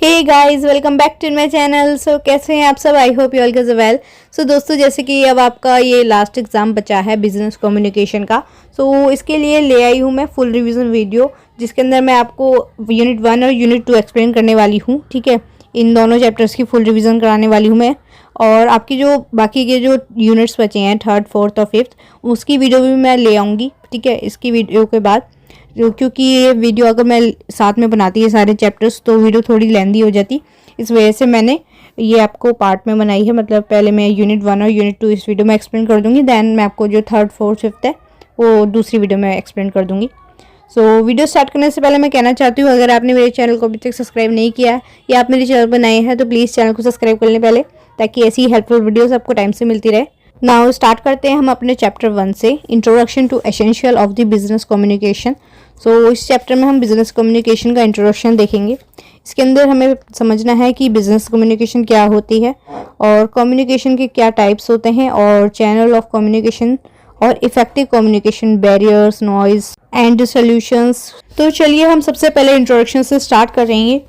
Hey guys, welcome back to my channel. So कैसे हैं आप सब? I hope you all guess well. So दोस्तों, जैसे कि अब आपका ये लास्ट एग्जाम बचा है बिजनेस कम्युनिकेशन का, सो इसके लिए ले आई हूँ मैं फुल रिवीजन वीडियो, जिसके अंदर मैं आपको यूनिट 1 और यूनिट 2 एक्सप्लेन करने वाली हूँ। ठीक है, इन दोनों चैप्टर्स की फुल रिवीजन कराने वाली हूँ मैं। और आपकी जो बाकी के जो यूनिट्स बचे हैं 3rd, 4th और 5th, उसकी वीडियो भी मैं ले आऊँगी। ठीक है, इसकी वीडियो के बाद, क्योंकि ये वीडियो अगर मैं साथ में बनाती है सारे चैप्टर्स तो वीडियो थोड़ी लेंदी हो जाती, इस वजह से मैंने ये आपको पार्ट में बनाई है। मतलब पहले मैं यूनिट 1 और यूनिट 2 इस वीडियो में एक्सप्लेन कर दूंगी, दैन मैं आपको जो 3rd, 4th, 5th है वो दूसरी वीडियो में एक्सप्लेन कर दूंगी। सो वीडियो स्टार्ट करने से पहले मैं कहना चाहती हूँ, अगर आपने मेरे चैनल को अभी तक सब्सक्राइब नहीं किया है या आप मेरे चैनल पर नए हैं तो प्लीज़ चैनल को सब्सक्राइब कर लें पहले, ताकि ऐसी हेल्पफुल वीडियोज़ आपको टाइम से मिलती रहे। नाउ स्टार्ट करते हैं हम अपने चैप्टर 1 से, introduction to essential of the business communication. So इस चैप्टर में हम बिजनेस कम्युनिकेशन का इंट्रोडक्शन देखेंगे। इसके अंदर हमें समझना है कि बिजनेस कम्युनिकेशन क्या होती है और कम्युनिकेशन के क्या टाइप्स होते हैं और चैनल ऑफ कम्युनिकेशन और effective communication, barriers, noise and solutions. तो चलिए हम सबसे पहले इंट्रोडक्शन से स्टार्ट करेंगे।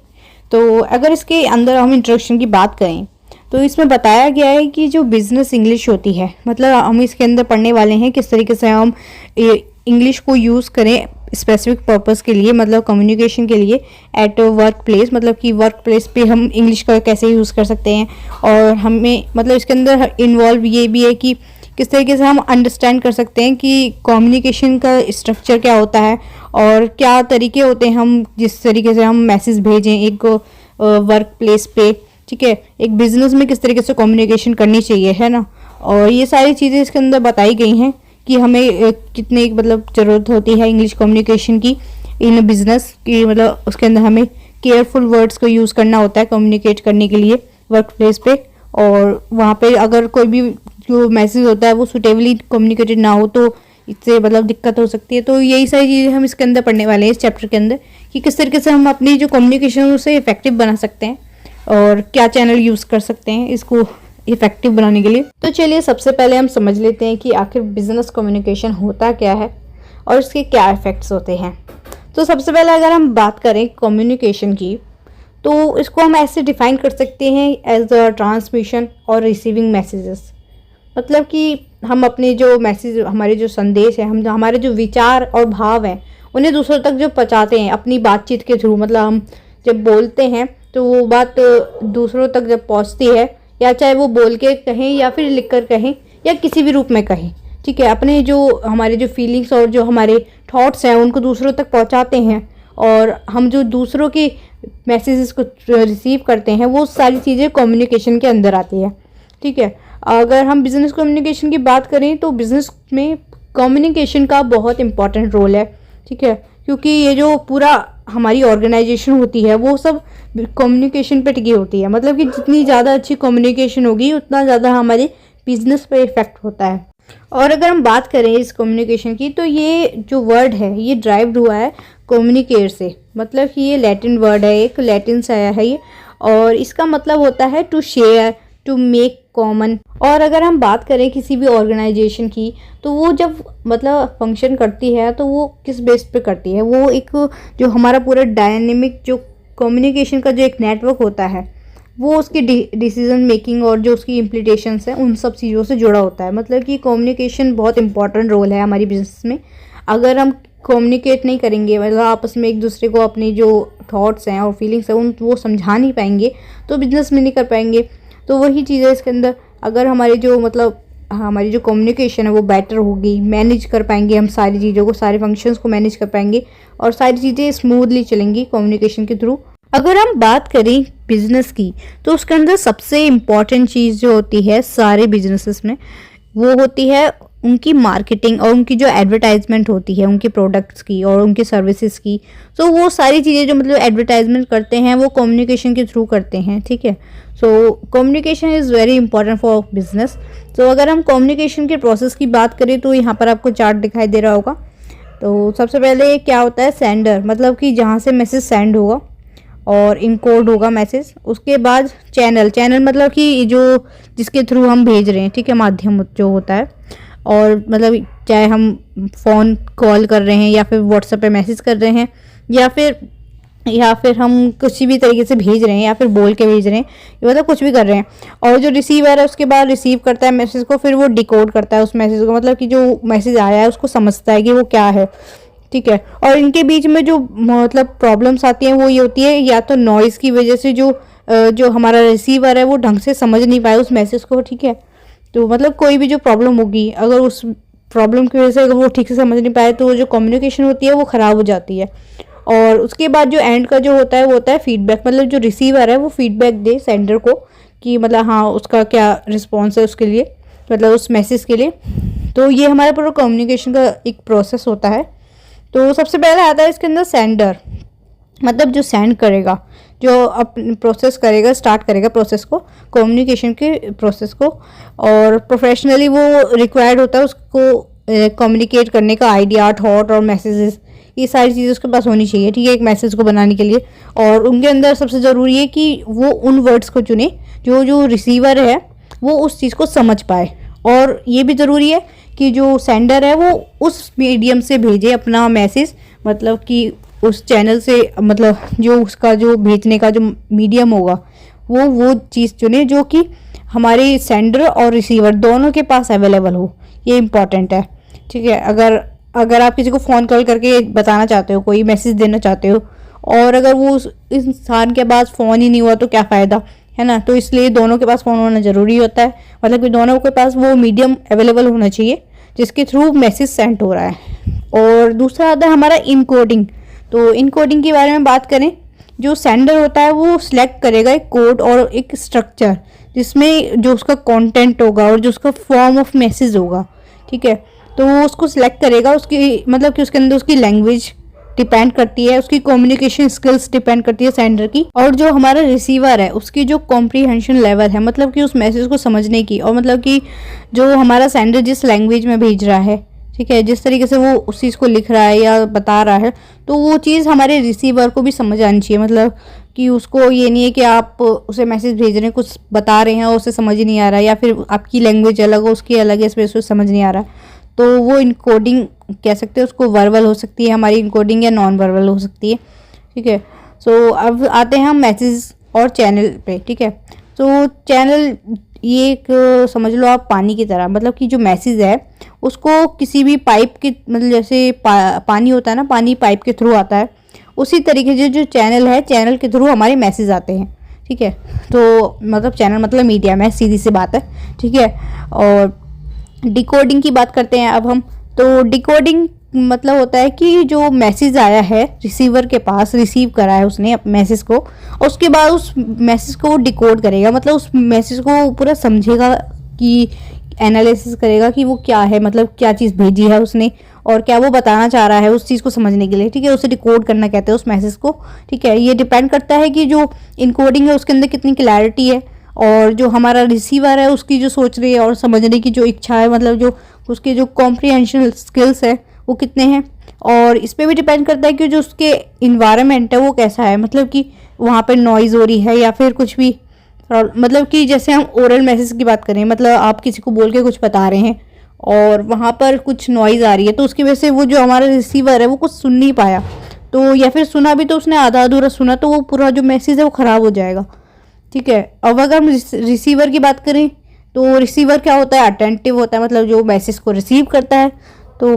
तो अगर इसके अंदर हम इंट्रोडक्शन की बात करें तो इसमें बताया गया है कि जो बिजनेस इंग्लिश होती है, मतलब हम इसके अंदर पढ़ने वाले हैं किस तरीके से हम इंग्लिश को यूज़ करें स्पेसिफिक पर्पस के लिए, मतलब कम्युनिकेशन के लिए एट वर्क प्लेस, मतलब कि वर्क प्लेस पे हम इंग्लिश का कैसे यूज़ कर सकते हैं। और हमें मतलब इसके अंदर इन्वॉल्व ये भी है कि किस तरीके से हम अंडरस्टैंड कर सकते हैं कि कम्युनिकेशन का स्ट्रक्चर क्या होता है और क्या तरीके होते हैं हम जिस तरीके से हम मैसेज भेजें एक वर्क प्लेस पे। ठीक है, एक बिजनेस में किस तरीके से कम्युनिकेशन करनी चाहिए, है ना। और ये सारी चीज़ें इसके अंदर बताई गई हैं कि हमें कितनी मतलब ज़रूरत होती है इंग्लिश कम्युनिकेशन की इन बिजनेस की, मतलब उसके अंदर हमें केयरफुल वर्ड्स को यूज़ करना होता है कम्युनिकेट करने के लिए वर्क प्लेस पे। और वहाँ पे अगर कोई भी जो मैसेज होता है वो सुटेबली कम्युनिकेटेड ना हो तो इससे मतलब दिक्कत हो सकती है। तो यही सारी चीज़ें हम इसके अंदर पढ़ने वाले हैं इस चैप्टर के अंदर, कि किस तरीके से हम अपनी जो कम्युनिकेशन उसे इफेक्टिव बना सकते हैं और क्या चैनल यूज़ कर सकते हैं इसको इफेक्टिव बनाने के लिए। तो चलिए सबसे पहले हम समझ लेते हैं कि आखिर बिजनेस कम्युनिकेशन होता क्या है और इसके क्या इफ़ेक्ट्स होते हैं। तो सबसे पहले अगर हम बात करें कम्युनिकेशन की, तो इसको हम ऐसे डिफाइन कर सकते हैं एज अ ट्रांसमिशन और रिसीविंग मैसेजेस। मतलब कि हम अपने जो मैसेज, हमारे जो संदेश है, हम हमारे जो विचार और भाव हैं उन्हें दूसरों तक जो पहुँचाते हैं अपनी बातचीत के थ्रू, मतलब हम जब बोलते हैं तो वो बात दूसरों तक जब पहुंचती है, या चाहे वो बोल के कहें या फिर लिख कर कहें या किसी भी रूप में कहें, ठीक है, अपने जो हमारे जो फीलिंग्स और जो हमारे थॉट्स हैं उनको दूसरों तक पहुंचाते हैं और हम जो दूसरों के मैसेजेस को रिसीव करते हैं, वो सारी चीज़ें कम्युनिकेशन के अंदर आती है। ठीक है, अगर हम बिजनेस कम्युनिकेशन की बात करें तो बिजनेस में कम्युनिकेशन का बहुत इंपॉर्टेंट रोल है। ठीक है, क्योंकि ये जो पूरा हमारी ऑर्गेनाइजेशन होती है वो सब कम्युनिकेशन पे टिकी होती है। मतलब कि जितनी ज़्यादा अच्छी कम्युनिकेशन होगी उतना ज़्यादा हमारे बिजनेस पे इफेक्ट होता है। और अगर हम बात करें इस कम्युनिकेशन की, तो ये जो वर्ड है ये ड्राइव्ड हुआ है कम्युनिकेट से, मतलब कि ये लैटिन वर्ड है, एक लैटिन से आया है ये, और इसका मतलब होता है to share, to make common. और अगर हम बात करें किसी भी ऑर्गेनाइजेशन की, तो वो जब मतलब फंक्शन करती है तो वो किस बेस पे करती है, वो एक जो हमारा पूरा डायनेमिक जो कम्युनिकेशन का जो एक नेटवर्क होता है वो उसकी डिसीजन मेकिंग और जो उसकी इम्प्लीकेशंस हैं उन सब चीज़ों से जुड़ा होता है। मतलब कि कम्युनिकेशन बहुत इंपॉर्टेंट रोल है हमारी बिजनेस में। अगर हम कम्युनिकेट नहीं करेंगे, मतलब आपस में एक दूसरे को अपनी जो थॉट्स हैं और फीलिंग्स हैं उन वो समझा नहीं पाएंगे तो बिजनेस में नहीं कर पाएंगे। तो वही चीज़ है इसके अंदर, अगर हमारी जो मतलब हमारी जो कम्युनिकेशन है वो बेटर होगी, मैनेज कर पाएंगे हम सारी चीज़ों को, सारे फंक्शंस को मैनेज कर पाएंगे और सारी चीज़ें स्मूथली चलेंगी कम्युनिकेशन के थ्रू। अगर हम बात करें बिजनेस की, तो उसके अंदर सबसे इम्पॉर्टेंट चीज़ जो होती है सारे बिजनेसेस में वो होती है उनकी मार्केटिंग और उनकी जो एडवर्टाइजमेंट होती है उनके प्रोडक्ट्स की और उनके सर्विसेज की। तो वो सारी चीज़ें जो मतलब एडवर्टाइजमेंट करते हैं वो कम्युनिकेशन के थ्रू करते हैं। ठीक है, so communication is very important for business. तो अगर हम कम्युनिकेशन के प्रोसेस की बात करें तो यहाँ पर आपको चार्ट दिखाई दे रहा होगा। तो सबसे पहले क्या होता है, सेंडर, मतलब कि जहाँ से मैसेज सेंड होगा और इनकोड होगा मैसेज। उसके बाद चैनल, चैनल मतलब कि जो जिसके थ्रू हम भेज रहे हैं, ठीक है, माध्यम जो होता है। और मतलब चाहे हम फ़ोन कॉल कर रहे हैं या फिर व्हाट्सएप पे मैसेज कर रहे हैं या फिर या फिर हम किसी भी तरीके से भेज रहे हैं या फिर बोल के भेज रहे हैं, ये मतलब कुछ भी कर रहे हैं। और जो रिसीवर है उसके बाद रिसीव करता है मैसेज को, फिर वो डिकोड करता है उस मैसेज को, मतलब कि जो मैसेज आया है उसको समझता है कि वो क्या है, ठीक है। और इनके बीच में जो मतलब प्रॉब्लम्स आती हैं वो ये होती है, या तो नॉइज़ की वजह से जो हमारा रिसीवर है वो ढंग से समझ नहीं पाए उस मैसेज को, ठीक है। तो मतलब कोई भी जो प्रॉब्लम होगी, अगर उस प्रॉब्लम की वजह से अगर वो ठीक से समझ नहीं पाए तो जो कम्युनिकेशन होती है वो ख़राब हो जाती है। और उसके बाद जो एंड का जो होता है वो होता है फीडबैक, मतलब जो रिसीवर है वो फीडबैक दे सेंडर को कि मतलब हाँ उसका क्या रिस्पॉन्स है उसके लिए, मतलब उस मैसेज के लिए। तो ये हमारा पूरा कम्युनिकेशन का एक प्रोसेस होता है। तो सबसे पहले आता है इसके अंदर सेंडर, मतलब जो सेंड करेगा, जो अपने प्रोसेस करेगा, स्टार्ट करेगा प्रोसेस को, कम्युनिकेशन के प्रोसेस को। और प्रोफेशनली वो रिक्वायर्ड होता है उसको कम्युनिकेट करने का आइडिया, थॉट और मैसेजेस, ये सारी चीज़ें उसके पास होनी चाहिए, ठीक है, एक मैसेज को बनाने के लिए। और उनके अंदर सबसे ज़रूरी है कि वो उन वर्ड्स को चुने जो जो रिसीवर है वो उस चीज़ को समझ पाए। और ये भी ज़रूरी है कि जो सेंडर है वो उस मीडियम से भेजे अपना मैसेज, मतलब कि उस चैनल से, मतलब जो उसका जो भेजने का जो मीडियम होगा वो चीज़ चुने जो कि हमारे सेंडर और रिसीवर दोनों के पास अवेलेबल हो, ये इम्पॉर्टेंट है, ठीक है। अगर आप किसी को फ़ोन कॉल करके बताना चाहते हो, कोई मैसेज देना चाहते हो, और अगर वो उस इंसान के पास फ़ोन ही नहीं हुआ तो क्या फ़ायदा, है ना। तो इसलिए दोनों के पास फ़ोन होना ज़रूरी होता है, मतलब कि दोनों के पास वो मीडियम अवेलेबल होना चाहिए जिसके थ्रू मैसेज सेंड हो रहा है। और दूसरा आता है हमारा इनकोडिंग। तो इनकोडिंग के बारे में बात करें, जो सेंडर होता है वो सिलेक्ट करेगा एक कोड और एक स्ट्रक्चर जिसमें जो उसका कंटेंट होगा और जो उसका फॉर्म ऑफ मैसेज होगा, ठीक है। तो वो उसको सिलेक्ट करेगा, उसकी मतलब कि उसके अंदर उसकी लैंग्वेज डिपेंड करती है, उसकी कम्युनिकेशन स्किल्स डिपेंड करती है सेंडर की, और जो हमारा रिसीवर है उसकी जो कॉम्प्रीहेंशन लेवल है, मतलब कि उस मैसेज को समझने की, और मतलब कि जो हमारा सेंडर जिस लैंग्वेज में भेज रहा है, ठीक है, जिस तरीके से वो उस चीज़ को लिख रहा है या बता रहा है, तो वो चीज़ हमारे रिसीवर को भी समझ आनी चाहिए। मतलब कि उसको ये नहीं है कि आप उसे मैसेज भेज रहे हैं, कुछ बता रहे हैं और उसे समझ ही नहीं आ रहा है, या फिर आपकी लैंग्वेज अलग हो उसकी अलग है, इस वजह से समझ नहीं आ रहा है। तो वो इनकोडिंग कह सकते हैं उसको, वर्बल हो सकती है हमारी इनकोडिंग या नॉन वर्बल हो सकती है, ठीक है। सो अब आते हैं हम मैसेज और चैनल पे, ठीक है। तो चैनल ये एक समझ लो आप पानी की तरह, मतलब कि जो मैसेज है उसको किसी भी पाइप के, मतलब जैसे पानी होता है ना, पानी पाइप के थ्रू आता है, उसी तरीके से जो चैनल है, चैनल के थ्रू हमारे मैसेज आते हैं, ठीक है। तो मतलब चैनल मतलब मीडियम है, सीधी सी बात है, ठीक है। और डिकोडिंग की बात करते हैं अब हम। तो डिकोडिंग मतलब होता है कि जो मैसेज आया है रिसीवर के पास, रिसीव करा है उसने मैसेज को, और उसके बाद उस मैसेज को डिकोड करेगा, मतलब उस मैसेज को पूरा समझेगा, कि एनालिसिस करेगा कि वो क्या है, मतलब क्या चीज़ भेजी है उसने और क्या वो बताना चाह रहा है उस चीज़ को समझने के लिए, ठीक है। उसे डिकोड करना कहते हैं उस मैसेज को, ठीक है। ये डिपेंड करता है कि जो इनकोडिंग है उसके अंदर कितनी क्लैरिटी है, और जो हमारा रिसीवर है उसकी जो सोच रही है और समझने की जो इच्छा है, मतलब जो उसके जो कॉम्प्रीहेंशन स्किल्स है वो कितने हैं। और इस पर भी डिपेंड करता है कि जो उसके इन्वायरमेंट है वो कैसा है, मतलब कि वहाँ पे नॉइज़ हो रही है या फिर कुछ भी, मतलब कि जैसे हम ओरल मैसेज की बात करें, मतलब आप किसी को बोल के कुछ बता रहे हैं और वहाँ पर कुछ नॉइज़ आ रही है, तो उसकी वजह से वो जो हमारा रिसीवर है वो कुछ सुन नहीं पाया, तो या फिर सुना भी तो उसने आधा अधूरा सुना, तो वो पूरा जो मैसेज है वो ख़राब हो जाएगा, ठीक है। अब अगर हम रिसीवर की बात करें, तो रिसीवर क्या होता है, अटेंटिव होता है, मतलब जो मैसेज को रिसीव करता है। तो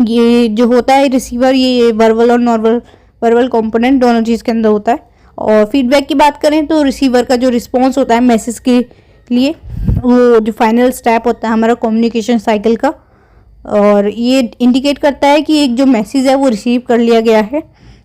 ये जो होता है रिसीवर, ये वर्बल और नॉन वर्बल कंपोनेंट दोनों चीज़ के अंदर होता है। और फीडबैक की बात करें तो रिसीवर का जो रिस्पॉन्स होता है मैसेज के लिए, वो जो फाइनल स्टेप होता है हमारा कम्युनिकेशन साइकिल का, और ये इंडिकेट करता है कि एक जो मैसेज है वो रिसीव कर लिया गया है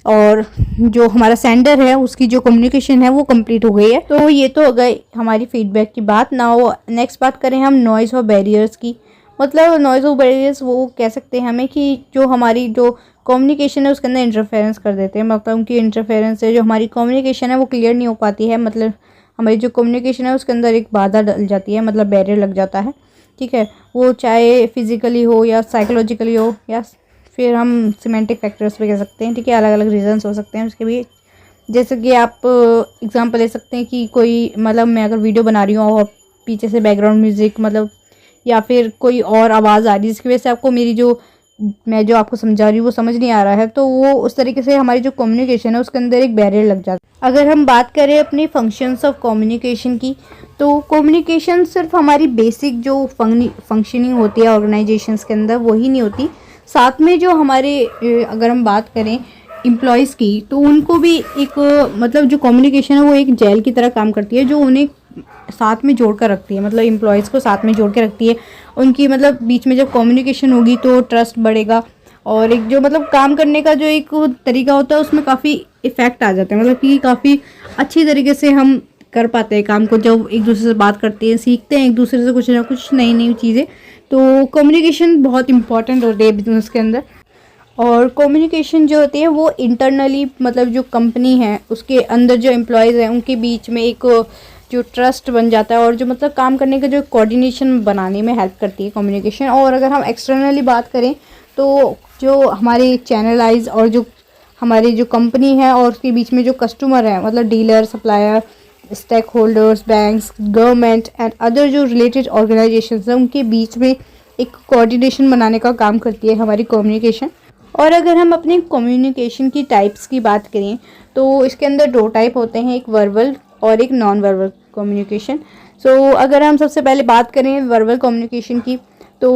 और जो हमारा सेंडर है उसकी जो कम्युनिकेशन है वो कंप्लीट हो गई है। तो ये तो हो गई हमारी फीडबैक की बात। नाउ नेक्स्ट बात करें हम नॉइज़ और बैरियर्स की। मतलब नॉइज़ और बैरियर्स वो कह सकते हैं हमें कि जो हमारी जो कम्युनिकेशन है उसके अंदर इंटरफेरेंस कर देते हैं, मतलब उनकी इंटरफेरेंस से जो हमारी कम्युनिकेशन है वो क्लियर नहीं हो पाती है, मतलब हमारी जो कम्युनिकेशन है उसके अंदर एक बाधा डल जाती है, मतलब बैरियर लग जाता है, ठीक है। वो चाहे फिजिकली हो या साइकोलॉजिकली हो या फिर हम सिमेंटिक फैक्टर्स पे कह सकते हैं, ठीक है। अलग अलग रीजंस हो सकते हैं उसके भी, जैसे कि आप एग्जांपल ले सकते हैं कि कोई, मतलब मैं अगर वीडियो बना रही हूँ और पीछे से बैकग्राउंड म्यूज़िक, मतलब या फिर कोई और आवाज़ आ रही है जिसकी वजह से आपको मेरी जो मैं जो आपको समझा रही हूँ वो समझ नहीं आ रहा है, तो वो उस तरीके से हमारी जो कम्युनिकेशन है उसके अंदर एक बैरियर लग जाता है। अगर हम बात करें अपने फंक्शंस ऑफ कम्युनिकेशन की, तो कम्युनिकेशन सिर्फ हमारी बेसिक जो फंक्शनिंग होती है ऑर्गेनाइजेशंस के अंदर वही नहीं होती, साथ में जो हमारे अगर हम बात करें एम्प्लॉयज़ की, तो उनको भी एक मतलब जो कम्युनिकेशन है वो एक जेल की तरह काम करती है, जो उन्हें साथ में जोड़ कर रखती है, मतलब एम्प्लॉयज़ को साथ में जोड़ के रखती है। उनकी मतलब बीच में जब कम्युनिकेशन होगी तो ट्रस्ट बढ़ेगा, और एक जो मतलब काम करने का जो एक तरीका होता है उसमें काफ़ी इफ़ेक्ट आ जाता है, मतलब कि काफ़ी अच्छी तरीके से हम कर पाते हैं काम को, जब एक दूसरे से बात करते हैं, सीखते हैं एक दूसरे से कुछ ना कुछ नई नई चीज़ें। तो कम्युनिकेशन बहुत इंपॉर्टेंट होती है बिजनेस के अंदर। और कम्युनिकेशन जो होती है वो इंटरनली, मतलब जो कंपनी है उसके अंदर जो एम्प्लॉयज़ हैं उनके बीच में एक जो ट्रस्ट बन जाता है, और जो मतलब काम करने का जो कोऑर्डिनेशन बनाने में हेल्प करती है कम्युनिकेशन। और अगर हम एक्सटर्नली बात करें तो जो हमारे चैनलाइज और जो हमारी जो कंपनी है और उसके बीच में जो कस्टमर है, मतलब dealer, supplier, stakeholders, banks, government and other जो रिलेटेड ऑर्गेनाइजेशंस हैं, उनके बीच में एक कोऑर्डिनेशन बनाने का काम करती है हमारी कम्युनिकेशन। और अगर हम अपनी कम्युनिकेशन की टाइप्स की बात करें तो इसके अंदर 2 टाइप होते हैं, एक वर्बल और एक नॉन वर्बल कम्युनिकेशन। सो अगर हम सबसे पहले बात करें वर्बल कम्युनिकेशन की, तो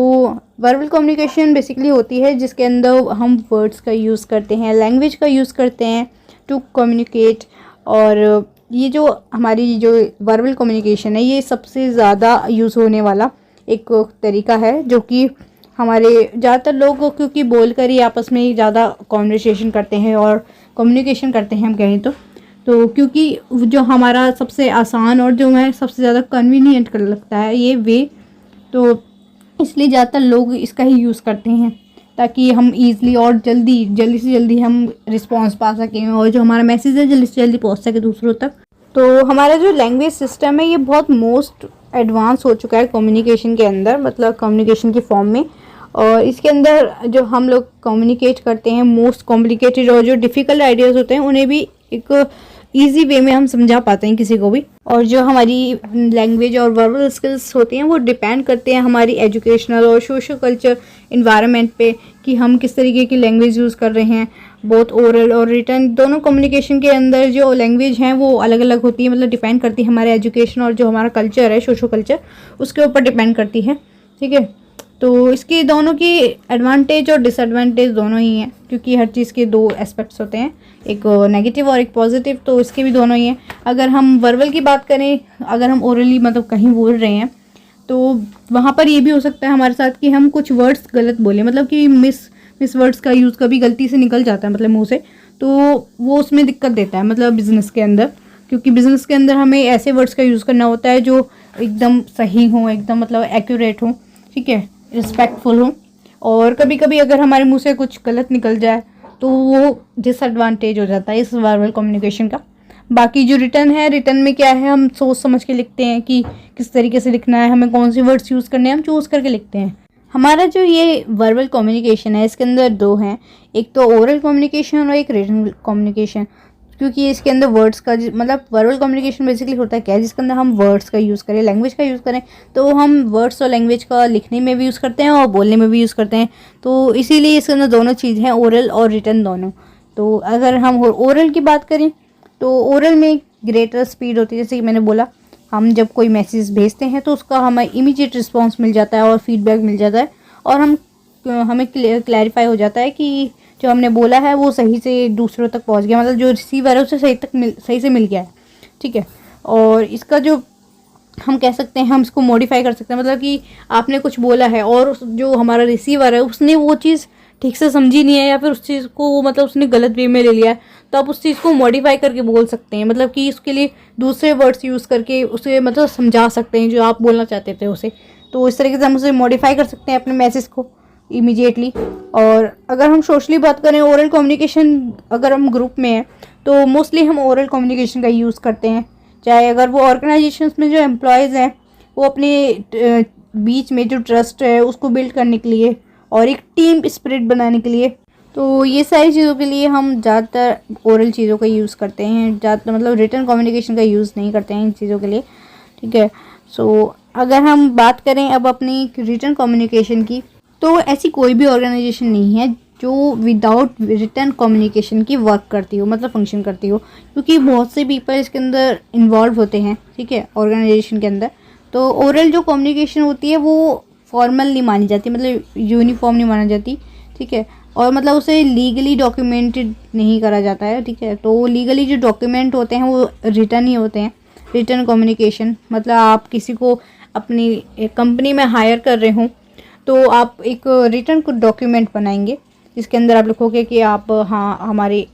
वर्बल कम्युनिकेशन बेसिकली होती है जिसके अंदर हम वर्ड्स का यूज़ करते हैं, लैंग्वेज का यूज़ करते हैं टू कम्युनिकेट। और ये जो हमारी जो वर्बल कम्युनिकेशन है ये सबसे ज़्यादा यूज़ होने वाला एक तरीका है, जो कि हमारे ज़्यादातर लोग क्योंकि बोलकर ही आपस में ही ज़्यादा कॉन्वर्सेशन करते हैं और कम्युनिकेशन करते हैं हम कहें तो क्योंकि जो हमारा सबसे आसान और जो है सबसे ज़्यादा कन्वीनियंट कर लगता है ये वे, तो इसलिए ज़्यादातर लोग इसका ही यूज़ करते हैं ताकि हम ईज़िली और जल्दी से जल्दी हम रिस्पॉन्स पा सकें और जो हमारा मैसेज है जल्दी से जल्दी पहुँच सके दूसरों तक। तो हमारा जो लैंग्वेज सिस्टम है ये बहुत मोस्ट एडवांस हो चुका है कम्युनिकेशन के अंदर, मतलब कम्युनिकेशन की फॉर्म में। और इसके अंदर जो हम लोग कम्युनिकेट करते हैं मोस्ट कॉम्प्लिकेटेड और जो डिफ़िकल्ट आइडियाज़ होते हैं उन्हें भी एक इजी वे में हम समझा पाते हैं किसी को भी। और जो हमारी लैंग्वेज और वर्बल स्किल्स होती हैं वो डिपेंड करते हैं हमारी एजुकेशनल और सोशल कल्चर इन्वायरमेंट पे, कि हम किस तरीके की लैंग्वेज यूज़ कर रहे हैं। बोथ ओरल और रिटन दोनों कम्युनिकेशन के अंदर जो लैंग्वेज हैं वो अलग अलग होती है, मतलब डिपेंड करती है हमारे एजुकेशन और जो हमारा कल्चर है सोशल कल्चर उसके ऊपर डिपेंड करती है। ठीक है, तो इसकी दोनों की एडवांटेज और डिसएडवांटेज दोनों ही हैं, क्योंकि हर चीज़ के 2 एस्पेक्ट्स होते हैं, एक नेगेटिव और एक पॉजिटिव, तो इसके भी दोनों ही हैं। अगर हम वर्बल की बात करें, अगर हम ओरली मतलब कहीं बोल रहे हैं तो वहाँ पर ये भी हो सकता है हमारे साथ कि हम कुछ वर्ड्स गलत बोलें, मतलब कि मिस वर्ड्स का यूज़ कभी गलती से निकल जाता है मतलब मुँह से, तो वो उसमें दिक्कत देता है मतलब बिज़नेस के अंदर, क्योंकि बिज़नेस के अंदर हमें ऐसे वर्ड्स का यूज़ करना होता है जो एकदम सही हो, एकदम मतलब एक्यूरेट हो, ठीक है, रिस्पेक्टफुल हो। और कभी कभी अगर हमारे मुंह से कुछ गलत निकल जाए तो वो डिसएडवांटेज हो जाता है इस वर्बल कम्युनिकेशन का। बाकी जो रिटर्न है, रिटर्न में क्या है, हम सोच समझ के लिखते हैं कि किस तरीके से लिखना है, हमें कौन से वर्ड्स यूज़ करने हैं, हम चूज़ करके लिखते हैं। हमारा जो ये वर्बल कम्युनिकेशन है इसके अंदर 2 हैं, एक तो ओरल कम्युनिकेशन और एक रिटन कम्युनिकेशन। क्योंकि इसके अंदर वर्ड्स का मतलब वर्बल कम्युनिकेशन बेसिकली होता है क्या, जिसके अंदर हम वर्ड्स का यूज़ करें, लैंग्वेज का यूज़ करें, तो हम वर्ड्स और लैंग्वेज का लिखने में भी यूज़ करते हैं और बोलने में भी यूज़ करते हैं, तो इसीलिए इसके अंदर दोनों चीज़ हैं, ओरल और रिटन दोनों। तो अगर हम ओरल की बात करें तो ओरल में ग्रेटर स्पीड होती है, जैसे कि मैंने बोला, हम जब कोई मैसेज भेजते हैं तो उसका हमें इमीडिएट रिस्पॉन्स मिल जाता है और फीडबैक मिल जाता है, और हमें क्लैरिफाई हो जाता है कि जो हमने बोला है वो सही से दूसरों तक पहुंच गया, मतलब जो रिसीवर है उसे सही से मिल गया है। ठीक है, और इसका जो हम कह सकते हैं, हम इसको मॉडिफाई कर सकते हैं, मतलब कि आपने कुछ बोला है और जो हमारा रिसीवर है उसने वो चीज़ ठीक से समझी नहीं है, या फिर उस चीज़ को मतलब उसने गलत वे में ले लिया है, तो आप उस चीज़ को मॉडिफाई करके बोल सकते हैं, मतलब कि उसके लिए दूसरे वर्ड्स यूज़ करके उसे मतलब समझा सकते हैं जो आप बोलना चाहते थे उसे। तो इस तरीके से हम उसे मॉडिफाई कर सकते हैं अपने मैसेज को इमीडिएटली। और अगर हम सोशली बात करें, ओरल कम्युनिकेशन अगर हम ग्रुप में हैं तो मोस्टली हम ओरल कम्युनिकेशन का यूज़ करते हैं, चाहे अगर वो ऑर्गेनाइजेशंस में जो एम्प्लॉयज़ हैं वो अपने बीच में जो ट्रस्ट है उसको बिल्ड करने के लिए और एक टीम स्पिरिट बनाने के लिए, तो ये सारी चीज़ों के लिए हम ज़्यादातर ओरल चीज़ों का यूज़ करते हैं, ज़्यादातर मतलब रिटन कम्युनिकेशन का यूज़ नहीं करते हैं इन चीज़ों के लिए। ठीक है, सो अगर हम बात करें अब अपनी रिटन कम्युनिकेशन की, तो ऐसी कोई भी ऑर्गेनाइजेशन नहीं है जो विदाउट रिटर्न कम्युनिकेशन की वर्क करती हो, मतलब फंक्शन करती हो, क्योंकि बहुत से पीपल इसके अंदर इन्वॉल्व होते हैं, ठीक है, ऑर्गेनाइजेशन के अंदर। तो ओरल जो कम्युनिकेशन होती है वो फॉर्मल नहीं मानी जाती, मतलब यूनिफॉर्म नहीं मानी जाती, ठीक है, और मतलब उसे लीगली डॉक्यूमेंटेड नहीं करा जाता है, ठीक है। तो लीगली जो डॉक्यूमेंट होते हैं वो रिटर्न ही होते हैं, रिटर्न कम्युनिकेशन। मतलब आप किसी को अपनी कंपनी में हायर कर रहे हो तो आप एक रिटर्न को डॉक्यूमेंट बनाएंगे जिसके अंदर आप लिखोगे कि आप हाँ हमारे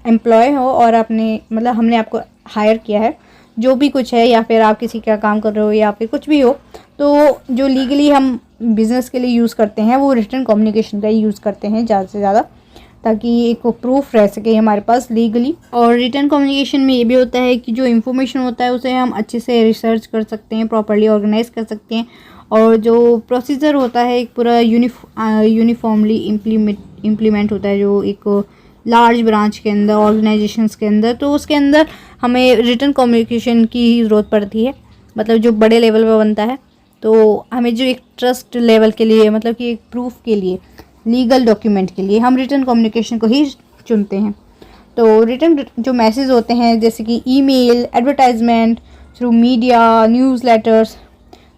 एम्प्लॉय हो और आपने मतलब हमने आपको हायर किया है, जो भी कुछ है, या फिर आप किसी का काम कर रहे हो या फिर कुछ भी हो। तो जो लीगली हम बिज़नेस के लिए यूज़ करते हैं वो रिटर्न कम्युनिकेशन का ही यूज़ करते हैं ज़्यादा से ज़्यादा, ताकि एक प्रूफ रह सके हमारे पास लीगली। और रिटर्न कम्युनिकेशन में ये भी होता है कि जो इन्फॉर्मेशन होता है उसे हम अच्छे से रिसर्च कर सकते हैं, प्रॉपर्ली ऑर्गेनाइज कर सकते हैं, और जो प्रोसीजर होता है एक पूरा यूनिफॉर्मली इम्प्लीमेंट होता है जो एक लार्ज ब्रांच के अंदर, ऑर्गेनाइजेशंस के अंदर। तो उसके अंदर हमें रिटर्न कम्युनिकेशन की ज़रूरत पड़ती है, मतलब जो बड़े लेवल पर बनता है। तो हमें जो एक ट्रस्ट लेवल के लिए, मतलब कि एक प्रूफ के लिए, लीगल डॉक्यूमेंट के लिए हम रिटर्न कम्युनिकेशन को ही चुनते हैं। तो रिटर्न जो मैसेज होते हैं जैसे कि email, advertisement, through media, news letters,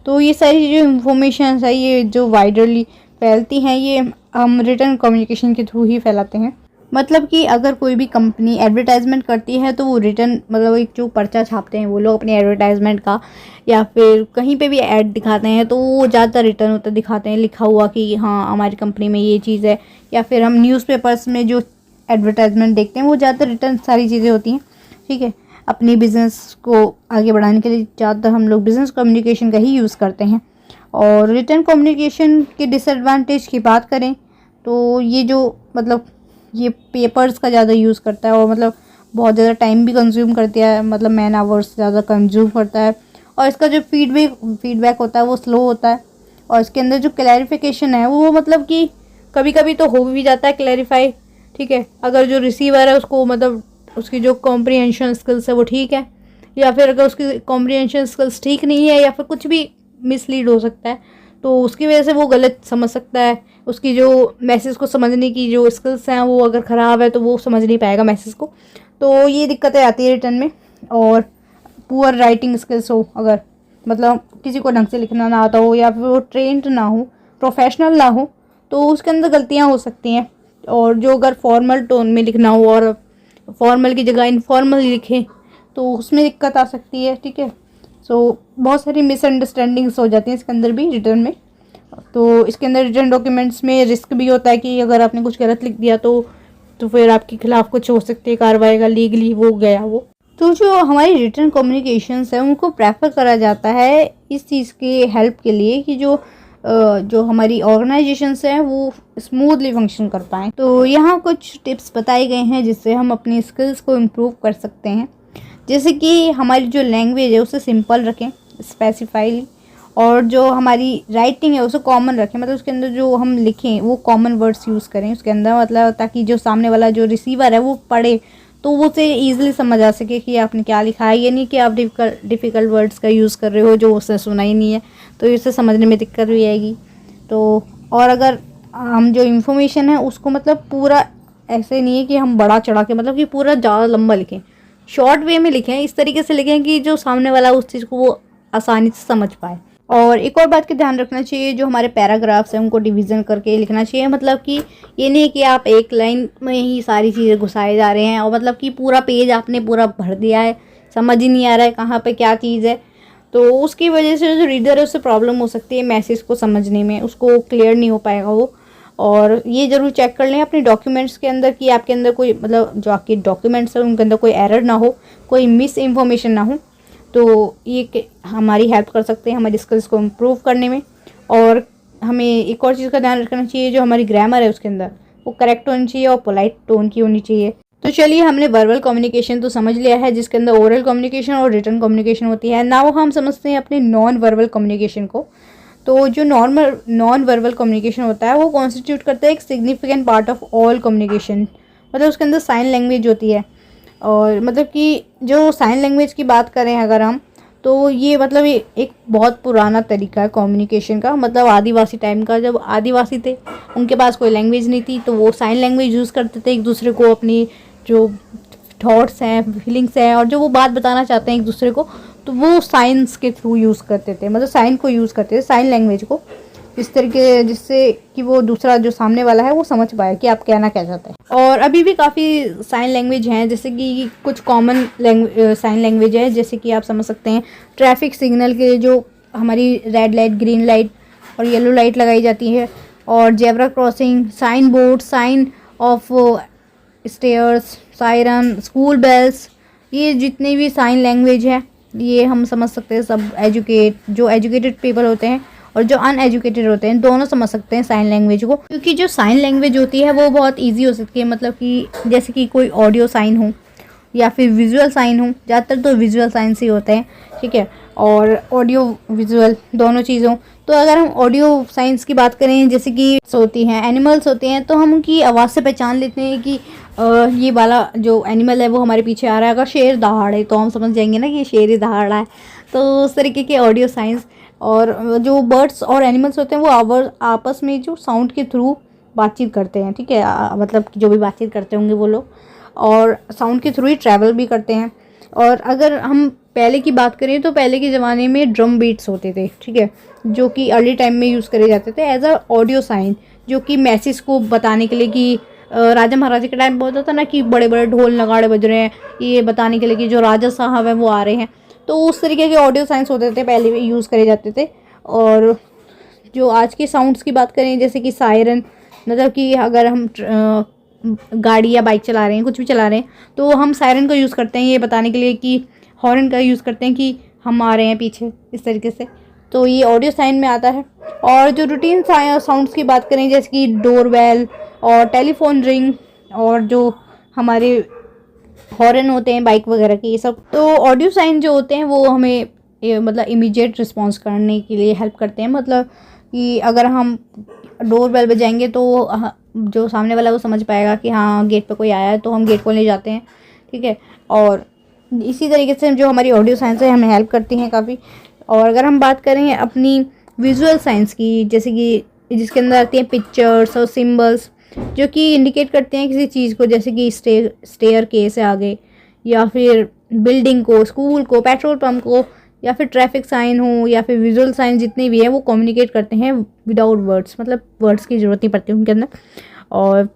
तो ये सारी जो इन्फॉर्मेशन है ये जो वाइडरली फैलती हैं ये हम रिटर्न कम्युनिकेशन के थ्रू ही फैलाते हैं। मतलब कि अगर कोई भी कंपनी एडवर्टाइजमेंट करती है तो वो रिटर्न, मतलब एक जो पर्चा छापते हैं वो लोग अपने एडवर्टाइजमेंट का, या फिर कहीं पे भी ऐड दिखाते हैं तो वो ज़्यादातर रिटर्न होता दिखाते हैं, लिखा हुआ कि हाँ हमारी कंपनी में ये चीज़ है। या फिर हम न्यूज़पेपर्स में जो एडवर्टाइजमेंट देखते हैं वो ज़्यादातर रिटर्न सारी चीज़ें होती हैं, ठीक है। अपनी बिज़नेस को आगे बढ़ाने के लिए ज़्यादातर हम लोग बिज़नेस कम्युनिकेशन का ही यूज़ करते हैं। और रिटर्न कम्युनिकेशन के डिसएडवांटेज की बात करें तो ये जो मतलब ये पेपर्स का ज़्यादा यूज़ करता है और मतलब बहुत ज़्यादा टाइम भी कंज्यूम करती है, मतलब मैन आवर्स ज़्यादा कंज्यूम करता है। और इसका जो फीडबैक होता है वो स्लो होता है। और इसके अंदर जो क्लैरिफिकेशन है वो मतलब कि कभी कभी तो हो भी जाता है क्लैरिफाई, ठीक है, अगर जो रिसीवर है उसको मतलब उसकी जो कॉम्प्रिहेंशन स्किल्स है वो ठीक है, या फिर अगर उसकी कॉम्प्रिहेंशन स्किल्स ठीक नहीं है या फिर कुछ भी मिसलीड हो सकता है तो उसकी वजह से वो गलत समझ सकता है। उसकी जो मैसेज को समझने की जो स्किल्स हैं वो अगर ख़राब है तो वो समझ नहीं पाएगा मैसेज को। तो ये दिक्कतें आती है रिटर्न में। और पुअर राइटिंग स्किल्स हो, अगर मतलब किसी को ढंग से लिखना ना आता हो या फिर वो ट्रेंड ना हो, प्रोफेशनल ना हो, तो उसके अंदर गलतियाँ हो सकती हैं। और जो अगर फॉर्मल टोन में लिखना हो और फॉर्मल की जगह इनफॉर्मल लिखें तो उसमें दिक्कत आ सकती है, ठीक है। सो बहुत सारी मिसअंडरस्टैंडिंग्स हो जाती हैं इसके अंदर भी, रिटर्न में। तो इसके अंदर रिटर्न डॉक्यूमेंट्स में रिस्क भी होता है कि अगर आपने कुछ गलत लिख दिया तो फिर आपके खिलाफ कुछ हो सकती है कार्रवाई का, लीगली वो गया वो। तो जो हमारी रिटर्न कम्युनिकेशंस है उनको प्रेफर करा जाता है इस चीज़ के हेल्प के लिए कि जो हमारी ऑर्गेनाइजेशंस हैं वो स्मूथली फंक्शन कर पाएँ। तो यहाँ कुछ टिप्स बताए गए हैं जिससे हम अपनी स्किल्स को इम्प्रूव कर सकते हैं। जैसे कि हमारी जो लैंग्वेज है उसे सिंपल रखें, स्पेसिफाइली, और जो हमारी राइटिंग है उसे कॉमन रखें, मतलब उसके अंदर जो हम लिखें वो कॉमन वर्ड्स यूज़ करें उसके अंदर, मतलब ताकि जो सामने वाला जो रिसीवर है वो पढ़े तो वो उसे ईजिली समझ आ सके कि आपने क्या लिखा है। ये नहीं कि आप डिफ़िकल्ट वर्ड्स का यूज़ कर रहे हो जो उसने सुना ही नहीं है, तो इसे समझने में दिक्कत भी आएगी। तो और अगर हम जो इन्फॉर्मेशन है उसको मतलब पूरा ऐसे नहीं है कि हम बड़ा चढ़ा के, मतलब कि पूरा ज़्यादा लंबा लिखें, शॉर्ट वे में लिखें, इस तरीके से लिखें कि जो सामने वाला उस चीज़ को वो आसानी से समझ पाए। और एक और बात का ध्यान रखना चाहिए, जो हमारे पैराग्राफ्स हैं उनको डिवीज़न करके लिखना चाहिए। मतलब कि ये नहीं कि आप एक लाइन में ही सारी चीज़ें घुसाए जा रहे हैं और मतलब कि पूरा पेज आपने पूरा भर दिया है, समझ ही नहीं आ रहा है कहाँ पे क्या चीज़ है। तो उसकी वजह से जो रीडर है उससे प्रॉब्लम हो सकती है मैसेज को समझने में, उसको क्लियर नहीं हो पाएगा वो। और ये ज़रूर चेक कर लें अपने डॉक्यूमेंट्स के अंदर कि आपके अंदर कोई मतलब जो आपके डॉक्यूमेंट्स हैं उनके अंदर कोई एरर ना हो, कोई मिस इन्फॉर्मेशन ना हो। तो ये हमारी हेल्प कर सकते हैं हमारी स्किल्स को इम्प्रूव करने में। और हमें एक और चीज़ का ध्यान रखना चाहिए, जो हमारी ग्रामर है उसके अंदर वो करेक्ट होनी चाहिए और पोलाइट टोन की होनी चाहिए। तो चलिए, हमने वर्बल कम्युनिकेशन तो समझ लिया है जिसके अंदर ओरल कम्युनिकेशन और रिटन कम्युनिकेशन होती है। नाउ हम समझते हैं अपने नॉन वर्बल कम्युनिकेशन को। तो जो नॉन वर्बल कम्युनिकेशन होता है वो कॉन्स्टिट्यूट करता है एक significant part of all communication. मतलब उसके अंदर साइन लैंग्वेज होती है। और मतलब कि जो साइन लैंग्वेज की बात करें अगर हम, तो ये मतलब ये एक बहुत पुराना तरीका है कम्युनिकेशन का। मतलब आदिवासी टाइम का, जब आदिवासी थे उनके पास कोई लैंग्वेज नहीं थी, तो वो साइन लैंग्वेज यूज़ करते थे एक दूसरे को, अपनी जो थॉट्स हैं, फीलिंग्स हैं, और जो वो बात बताना चाहते हैं एक दूसरे को, तो वो साइंस के थ्रू यूज़ करते थे। मतलब साइन को यूज़ करते थे, साइन लैंग्वेज को, इस तरीके जिससे कि वो दूसरा जो सामने वाला है वो समझ पाए कि आप कहना क्या चाहते हैं। और अभी भी काफ़ी साइन लैंग्वेज हैं, जैसे कि कुछ कॉमन साइन लैंग्वेज है, जैसे कि आप समझ सकते हैं ट्रैफिक सिग्नल के जो हमारी रेड लाइट, ग्रीन लाइट और येलो लाइट लगाई जाती है, और zebra crossing, sign board, sign of stairs, siren, school bells, ये जितने भी साइन लैंग्वेज है ये हम समझ सकते हैं। सब जो एजुकेटेड पीपल होते हैं और जो अनएजुकेटेड होते हैं दोनों समझ सकते हैं साइन लैंग्वेज को, क्योंकि जो साइन लैंग्वेज होती है वो बहुत इजी हो सकती है। मतलब कि जैसे कि कोई ऑडियो साइन हो या फिर विजुअल साइन हो, ज़्यादातर तो विजुअल साइंस ही होते हैं, ठीक है, और ऑडियो विजुअल दोनों चीज़ों। तो अगर हम ऑडियो साइंस की बात करें, जैसे कि होती हैं एनिमल्स होते हैं, तो हम उनकी आवाज़ से पहचान लेते हैं कि ये वाला जो एनिमल है वो हमारे पीछे आ रहा है। अगर शेर दहाड़े तो हम समझ जाएंगे ना कि ये शेर ही दहाड़ रहा है। तो उस तरीके के ऑडियो साइंस। और जो बर्ड्स और एनिमल्स होते हैं वो आपस में जो साउंड के थ्रू बातचीत करते हैं, ठीक है, मतलब जो भी बातचीत करते होंगे वो लोग, और साउंड के थ्रू ही ट्रैवल भी करते हैं। और अगर हम पहले की बात करें तो पहले के ज़माने में ड्रम बीट्स होते थे, ठीक है, जो कि अर्ली टाइम में यूज़ करे जाते थे एज अ ऑडियो साइन, जो कि मैसेज को बताने के लिए कि राजा महाराजा के टाइम बहुत होता ना कि बड़े बड़े ढोल नगाड़े बज रहे हैं, ये बताने के लिए कि जो राजा साहब हैं वो आ रहे हैं। तो उस तरीके के ऑडियो साइंस होते थे, पहले भी यूज़ करे जाते थे। और जो आज के साउंड्स की बात करें, जैसे कि सायरन, मतलब कि अगर हम गाड़ी या बाइक चला रहे हैं, कुछ भी चला रहे हैं, तो हम सायरन का यूज़ करते हैं ये बताने के लिए कि हॉर्न का यूज़ करते हैं कि हम आ रहे हैं पीछे, इस तरीके से। तो ये ऑडियो साइन में आता है। और जो रूटीन साउंड्स की बात करें, जैसे कि डोरबेल और टेलीफोन रिंग और जो हमारे हॉर्न होते हैं बाइक वगैरह के, ये सब, तो ऑडियो साइन जो होते हैं वो हमें मतलब इमीडिएट रिस्पॉन्स करने के लिए हेल्प करते हैं। मतलब कि अगर हम डोर बेल बजाएंगे तो जो सामने वाला वो समझ पाएगा कि हाँ गेट पे कोई आया है, तो हम गेट खोलने जाते हैं, ठीक है। और इसी तरीके से जो हमारी ऑडियो साइंस है हमें हेल्प करती हैं काफ़ी। और अगर हम बात करें अपनी विजुअल साइंस की, जैसे कि जिसके अंदर आती हैं पिक्चर्स और सिम्बल्स, जो कि इंडिकेट करते हैं किसी चीज़ को, जैसे कि स्टेयर केस है आगे, या फिर बिल्डिंग को, स्कूल को, पेट्रोल पंप को, या फिर ट्रैफिक साइन हो, या फिर विजुअल साइन जितने भी हैं वो कम्युनिकेट करते हैं विदाउट वर्ड्स, मतलब वर्ड्स की ज़रूरत नहीं पड़ती उनके अंदर। और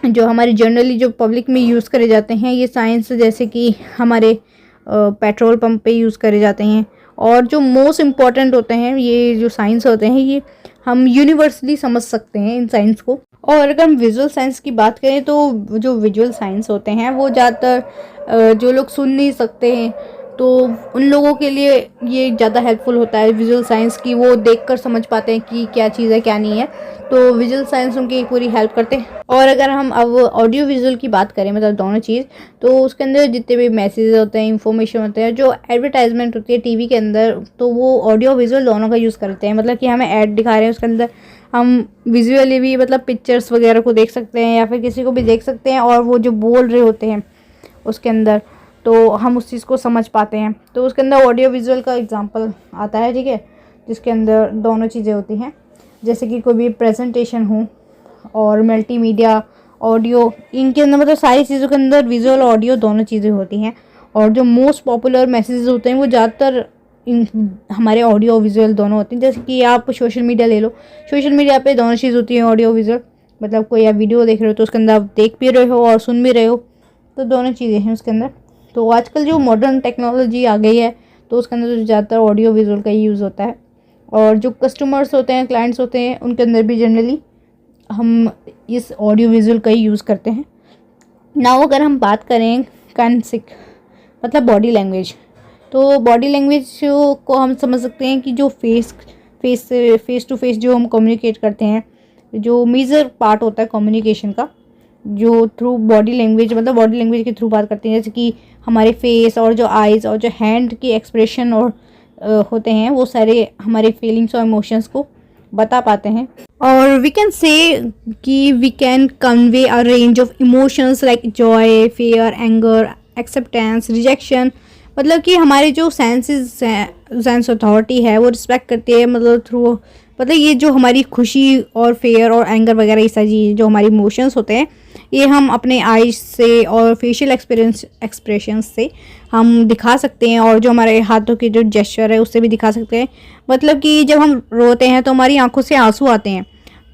जो हमारे जनरली जो पब्लिक में यूज़ करे जाते हैं ये साइंस, जैसे कि हमारे पेट्रोल पंप पे यूज़ करे जाते हैं। और जो मोस्ट इम्पॉर्टेंट होते हैं ये जो साइंस होते हैं, ये हम यूनिवर्सली समझ सकते हैं इन साइंस को। और अगर हम विजुअल साइंस की बात करें तो जो विजुअल साइंस होते हैं वो ज़्यादातर जो लोग सुन नहीं सकते हैं, तो उन लोगों के लिए ये ज़्यादा हेल्पफुल होता है विजुअल साइंस की। वो देखकर समझ पाते हैं कि क्या चीज़ है क्या नहीं है, तो विजुअल साइंस उनकी पूरी हेल्प करते हैं। और अगर हम अब ऑडियो विजुअल की बात करें, मतलब दोनों चीज़, तो उसके अंदर जितने भी मैसेज होते हैं, इंफॉर्मेशन होते हैं, जो एडवर्टाइजमेंट होती है टीवी के अंदर, तो वो ऑडियो विजुअल दोनों का यूज़ करते हैं। मतलब कि हमें ऐड दिखा रहे हैं, उसके अंदर हम विजुअली भी मतलब पिक्चर्स वगैरह को देख सकते हैं या फिर किसी को भी देख सकते हैं, और वो जो बोल रहे होते हैं उसके अंदर, तो हम उस चीज़ को समझ पाते हैं। तो उसके अंदर ऑडियो विजुअल का एग्जांपल आता है, ठीक है, जिसके अंदर दोनों चीज़ें होती हैं, जैसे कि कोई भी प्रेजेंटेशन हो और मल्टीमीडिया ऑडियो, इनके अंदर मतलब सारी चीज़ों के अंदर विजुअल ऑडियो दोनों चीज़ें होती हैं। और जो मोस्ट पॉपुलर मैसेजेस होते हैं वो ज़्यादातर हमारे ऑडियो विजुअल दोनों होते हैं। जैसे कि आप सोशल मीडिया ले लो, सोशल मीडिया पे दोनों चीज़ होती है, ऑडियो विजुअल, मतलब कोई आप वीडियो देख रहे हो तो उसके अंदर आप देख भी रहे हो और सुन भी रहे हो, तो दोनों चीज़ें हैं उसके अंदर। तो आजकल जो मॉडर्न टेक्नोलॉजी आ गई है तो उसके अंदर तो ज़्यादातर ऑडियो विजुअल का ही यूज़ होता है। और जो कस्टमर्स होते हैं, क्लाइंट्स होते हैं, उनके अंदर भी जनरली हम इस ऑडियो विजुअल का ही यूज़ करते हैं। नाउ अगर हम बात करें काइनेसिक, मतलब बॉडी लैंग्वेज, तो बॉडी लैंग्वेज को हम समझ सकते हैं कि जो फेस टू फेस जो हम कम्युनिकेट करते हैं, जो मेजर पार्ट होता है कम्युनिकेशन का, जो थ्रू बॉडी लैंग्वेज, मतलब बॉडी लैंग्वेज के थ्रू बात करते हैं, जैसे कि हमारे फेस और जो आइज़ और जो हैंड की एक्सप्रेशन और होते हैं, वो सारे हमारे फीलिंग्स और इमोशंस को बता पाते हैं। और वी कैन से कि we can convey a range of emotions like joy, fear, anger, acceptance, rejection, मतलब कि हमारे जो सेंसेस हैं, सेंस अथॉरिटी है वो रिस्पेक्ट करती है, मतलब थ्रू, मतलब ये जो हमारी खुशी और फेयर और एंगर वगैरह ये सारी चीज़ें जो हमारी इमोशंस होते हैं, ये हम अपने आइज से और फेशियल एक्सप्रेशंस से हम दिखा सकते हैं, और जो हमारे हाथों की जो जेस्चर है उससे भी दिखा सकते हैं। मतलब कि जब हम रोते हैं तो हमारी आंखों से आंसू आते हैं,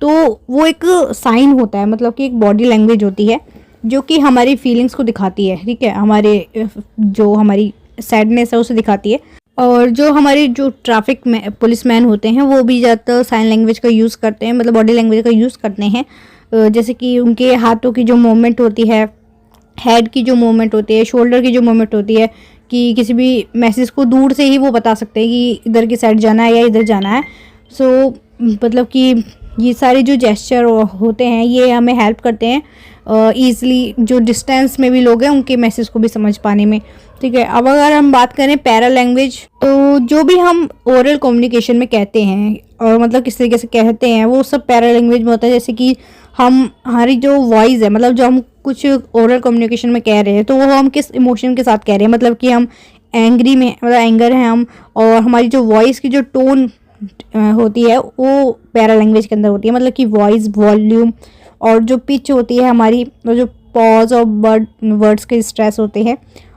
तो वो एक साइन होता है, मतलब कि एक बॉडी लैंग्वेज होती है जो कि हमारी फीलिंग्स को दिखाती है, ठीक है, हमारे जो हमारी सैडनेस है उसे दिखाती है। और जो हमारे जो ट्रैफिक में पुलिसमैन होते हैं वो भी ज़्यादातर साइन लैंग्वेज का यूज़ करते हैं, मतलब बॉडी लैंग्वेज का यूज़ करते हैं। जैसे कि उनके हाथों की जो मूवमेंट होती है, हेड की जो मूवमेंट होती है, शोल्डर की जो मूवमेंट होती है, कि किसी भी मैसेज को दूर से ही वो बता सकते हैं कि इधर की साइड जाना है या इधर जाना है। सो मतलब कि ये सारे जो जेस्चर होते हैं ये हमें हेल्प करते हैं ईज़िली जो डिस्टेंस में भी लोग हैं उनके मैसेज को भी समझ पाने में, ठीक है। अब अगर हम बात करें पैरा लैंग्वेज, तो जो भी हम ओरल कम्युनिकेशन में कहते हैं और मतलब किस तरीके से कहते हैं वो सब पैरा लैंग्वेज में होता है। जैसे कि हमारी जो वॉइस है, मतलब जो हम कुछ ओरल कम्युनिकेशन में कह रहे हैं तो वो हम किस इमोशन के साथ कह रहे हैं, मतलब कि हम एंग्री में, मतलब एंगर है हम, और हमारी जो वॉइस की जो टोन होती है वो पैरा लैंग्वेज के अंदर होती है, मतलब कि वॉइस, वॉल्यूम और जो पिच होती है हमारी, और जो पॉज और वर्ड्स के स्ट्रेस होते हैं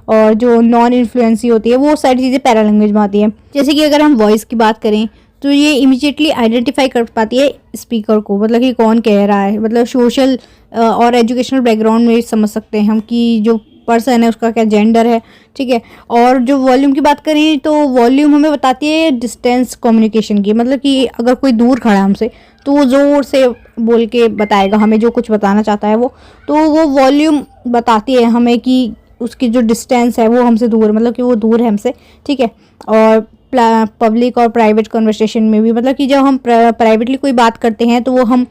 और जो नॉन इन्फ्लुएंसी होती है, वो सारी चीज़ें पैरा लैंग्वेज में आती है। जैसे कि अगर हम वॉइस की बात करें तो ये इमीडिएटली आइडेंटिफाई कर पाती है स्पीकर को, मतलब कि कौन कह रहा है, मतलब सोशल और एजुकेशनल बैकग्राउंड में समझ सकते हैं हम कि जो पर्सन है उसका क्या जेंडर है, ठीक है। और जो वॉल्यूम की बात करें तो वॉल्यूम हमें बताती है डिस्टेंस कम्युनिकेशन की, मतलब कि अगर कोई दूर खड़ा है हमसे तो वो ज़ोर से बोल के बताएगा हमें जो कुछ बताना चाहता है वो, तो वो वॉल्यूम बताती है हमें कि उसकी जो डिस्टेंस है वो हमसे दूर, मतलब कि वो दूर है हमसे, ठीक है। और पब्लिक और प्राइवेट कन्वर्सेशन में भी, मतलब कि जब हम प्राइवेटली कोई बात करते हैं तो वो हम,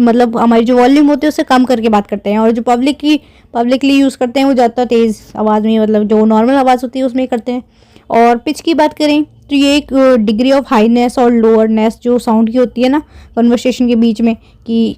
मतलब हमारी जो वॉल्यूम होती है उससे कम करके बात करते हैं, और जो पब्लिकली यूज़ करते हैं वो ज़्यादातर तेज़ आवाज़ में, मतलब जो नॉर्मल आवाज़ होती है उसमें करते हैं। और पिच की बात करें तो ये एक डिग्री ऑफ हाईनेस और लोअरनेस जो साउंड की होती है ना कन्वर्सेशन के बीच में, कि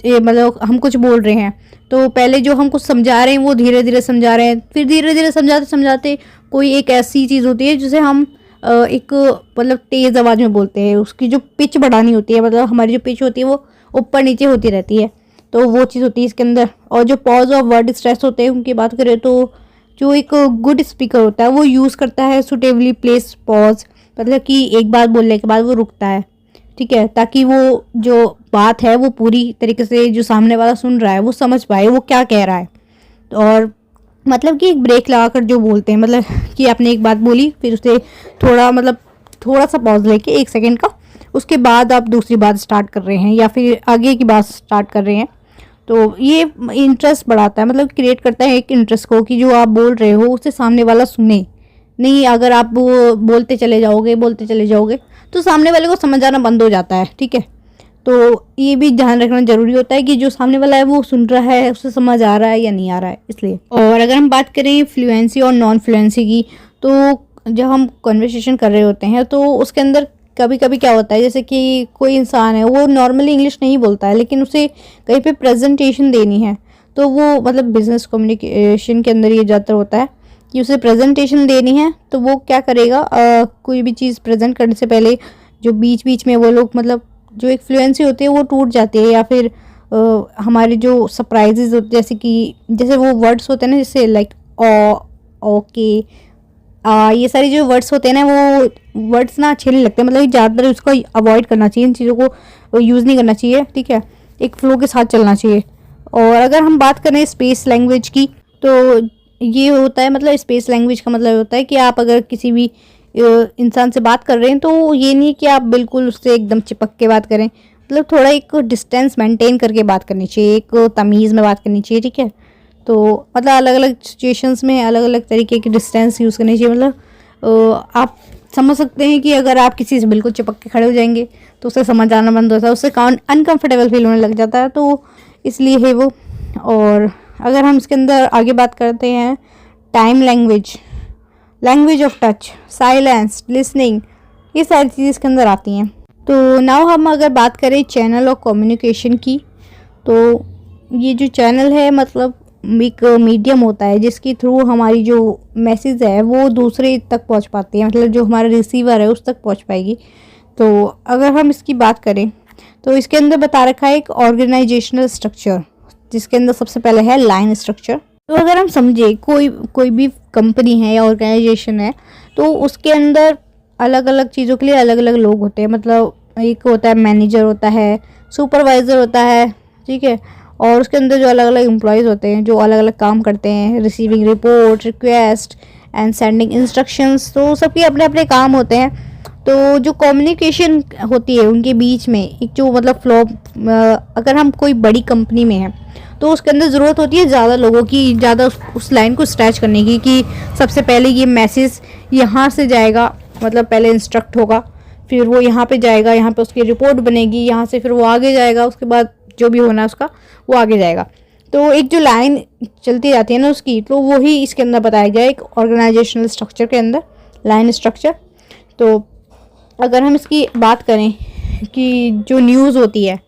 मतलब हम कुछ बोल रहे हैं तो पहले जो हम कुछ समझा रहे हैं वो धीरे धीरे समझा रहे हैं, फिर धीरे धीरे समझाते समझाते कोई एक ऐसी चीज़ होती है जिसे हम एक मतलब तेज़ आवाज़ में बोलते हैं, उसकी जो पिच बढ़ानी होती है, मतलब हमारी जो पिच होती है वो ऊपर नीचे होती रहती है, तो वो चीज़ होती है इसके अंदर। और जो पॉज और वर्ड स्ट्रेस होते हैं उनकी बात करें तो जो एक गुड स्पीकर होता है वो यूज़ करता है सुटेबली प्लेस पॉज, मतलब कि एक बात बोलने के बाद वो रुकता है, ठीक है, ताकि वो जो बात है वो पूरी तरीके से जो सामने वाला सुन रहा है वो समझ पाए वो क्या कह रहा है। और मतलब कि एक ब्रेक लगाकर जो बोलते हैं, मतलब कि आपने एक बात बोली फिर उसे थोड़ा सा पॉज लेके 1 सेकंड का, उसके बाद आप दूसरी बात स्टार्ट कर रहे हैं या फिर आगे की बात स्टार्ट कर रहे हैं, तो ये इंटरेस्ट बढ़ाता है, मतलब क्रिएट करता है एक इंटरेस्ट को कि जो आप बोल रहे हो उसे सामने वाला सुने। नहीं अगर आप वो बोलते चले जाओगे तो सामने वाले को समझ आना बंद हो जाता है, ठीक है। तो ये भी ध्यान रखना ज़रूरी होता है कि जो सामने वाला है वो सुन रहा है, उसे समझ आ रहा है या नहीं आ रहा है, इसलिए। और अगर हम बात करें फ्लुएंसी और नॉन फ्लुएंसी की, तो जब हम कन्वर्सेशन कर रहे होते हैं तो उसके अंदर कभी कभी क्या होता है, जैसे कि कोई इंसान है वो नॉर्मली इंग्लिश नहीं बोलता है लेकिन उसे कहीं पे प्रेजेंटेशन देनी है, तो वो मतलब बिजनेस कम्युनिकेशन के अंदर ये ज़्यादातर होता है कि उसे प्रेजेंटेशन देनी है, तो वो क्या करेगा, कोई भी चीज़ प्रेजेंट करने से पहले जो बीच बीच में वो लोग, मतलब जो एक फ्लुएंसी होती है वो टूट जाती है, या फिर हमारे जो सरप्राइजेज होते हैं, जैसे वो वर्ड्स होते हैं ना, जैसे लाइक ओके, ये सारी जो वर्ड्स होते हैं ना वो वर्ड्स ना अच्छे नहीं लगते, मतलब ज़्यादातर उसको अवॉइड करना चाहिए, इन चीज़ों को यूज़ नहीं करना चाहिए, ठीक है, एक फ्लो के साथ चलना चाहिए। और अगर हम बात करें स्पेस लैंग्वेज की, तो ये होता है, मतलब स्पेस लैंग्वेज का मतलब होता है कि आप अगर किसी भी इंसान से बात कर रहे हैं तो ये नहीं कि आप बिल्कुल उससे एकदम चिपक के बात करें, मतलब थोड़ा एक डिस्टेंस मेंटेन करके बात करनी चाहिए, एक तमीज़ में बात करनी चाहिए, ठीक है। तो मतलब अलग अलग सिचुएशंस में अलग अलग तरीके की डिस्टेंस यूज़ करनी चाहिए, मतलब आप समझ सकते हैं कि अगर आप किसी से बिल्कुल चिपक के खड़े हो जाएंगे तो उसे समझ आना बंद होता है, उससे अनकम्फर्टेबल फील होने लग जाता है, तो इसलिए है वो। और अगर हम इसके अंदर आगे बात करते हैं time language of touch, silence, listening, ये सारी चीज़ें इसके अंदर आती हैं। तो नाउ हम अगर बात करें चैनल ऑफ कम्युनिकेशन की, तो ये जो चैनल है मतलब एक मीडियम होता है जिसके थ्रू हमारी जो मैसेज है वो दूसरे तक पहुंच पाती है, मतलब जो हमारा रिसीवर है उस तक पहुंच पाएगी। तो अगर हम इसकी बात करें तो इसके अंदर बता रखा है एक ऑर्गेनाइजेशनल स्ट्रक्चर, जिसके अंदर सबसे पहले है लाइन स्ट्रक्चर। तो अगर हम समझे कोई भी कंपनी है या ऑर्गेनाइजेशन है तो उसके अंदर अलग अलग चीज़ों के लिए अलग अलग लोग होते हैं। मतलब एक होता है मैनेजर, होता है सुपरवाइज़र, होता है, ठीक है। और उसके अंदर जो अलग अलग एम्प्लॉयज़ होते हैं जो अलग अलग काम करते हैं, receiving report, request and sending instructions, तो सबके अपने अपने काम होते हैं। तो जो कम्युनिकेशन होती है उनके बीच में एक जो मतलब फ्लो, अगर हम कोई बड़ी कंपनी में हैं तो उसके अंदर ज़रूरत होती है ज़्यादा लोगों की, ज़्यादा उस लाइन को स्ट्रेच करने की, कि सबसे पहले ये मैसेज यहाँ से जाएगा, मतलब पहले इंस्ट्रक्ट होगा, फिर वो यहाँ पे जाएगा, यहाँ पे उसकी रिपोर्ट बनेगी, यहाँ से फिर वो आगे जाएगा, उसके बाद जो भी होना है उसका वो आगे जाएगा। तो एक जो लाइन चलती जाती है ना उसकी, तो वही इसके अंदर बताया गया एक ऑर्गेनाइजेशनल स्ट्रक्चर के अंदर, लाइन स्ट्रक्चर। तो अगर हम इसकी बात करें कि जो न्यूज़ होती है,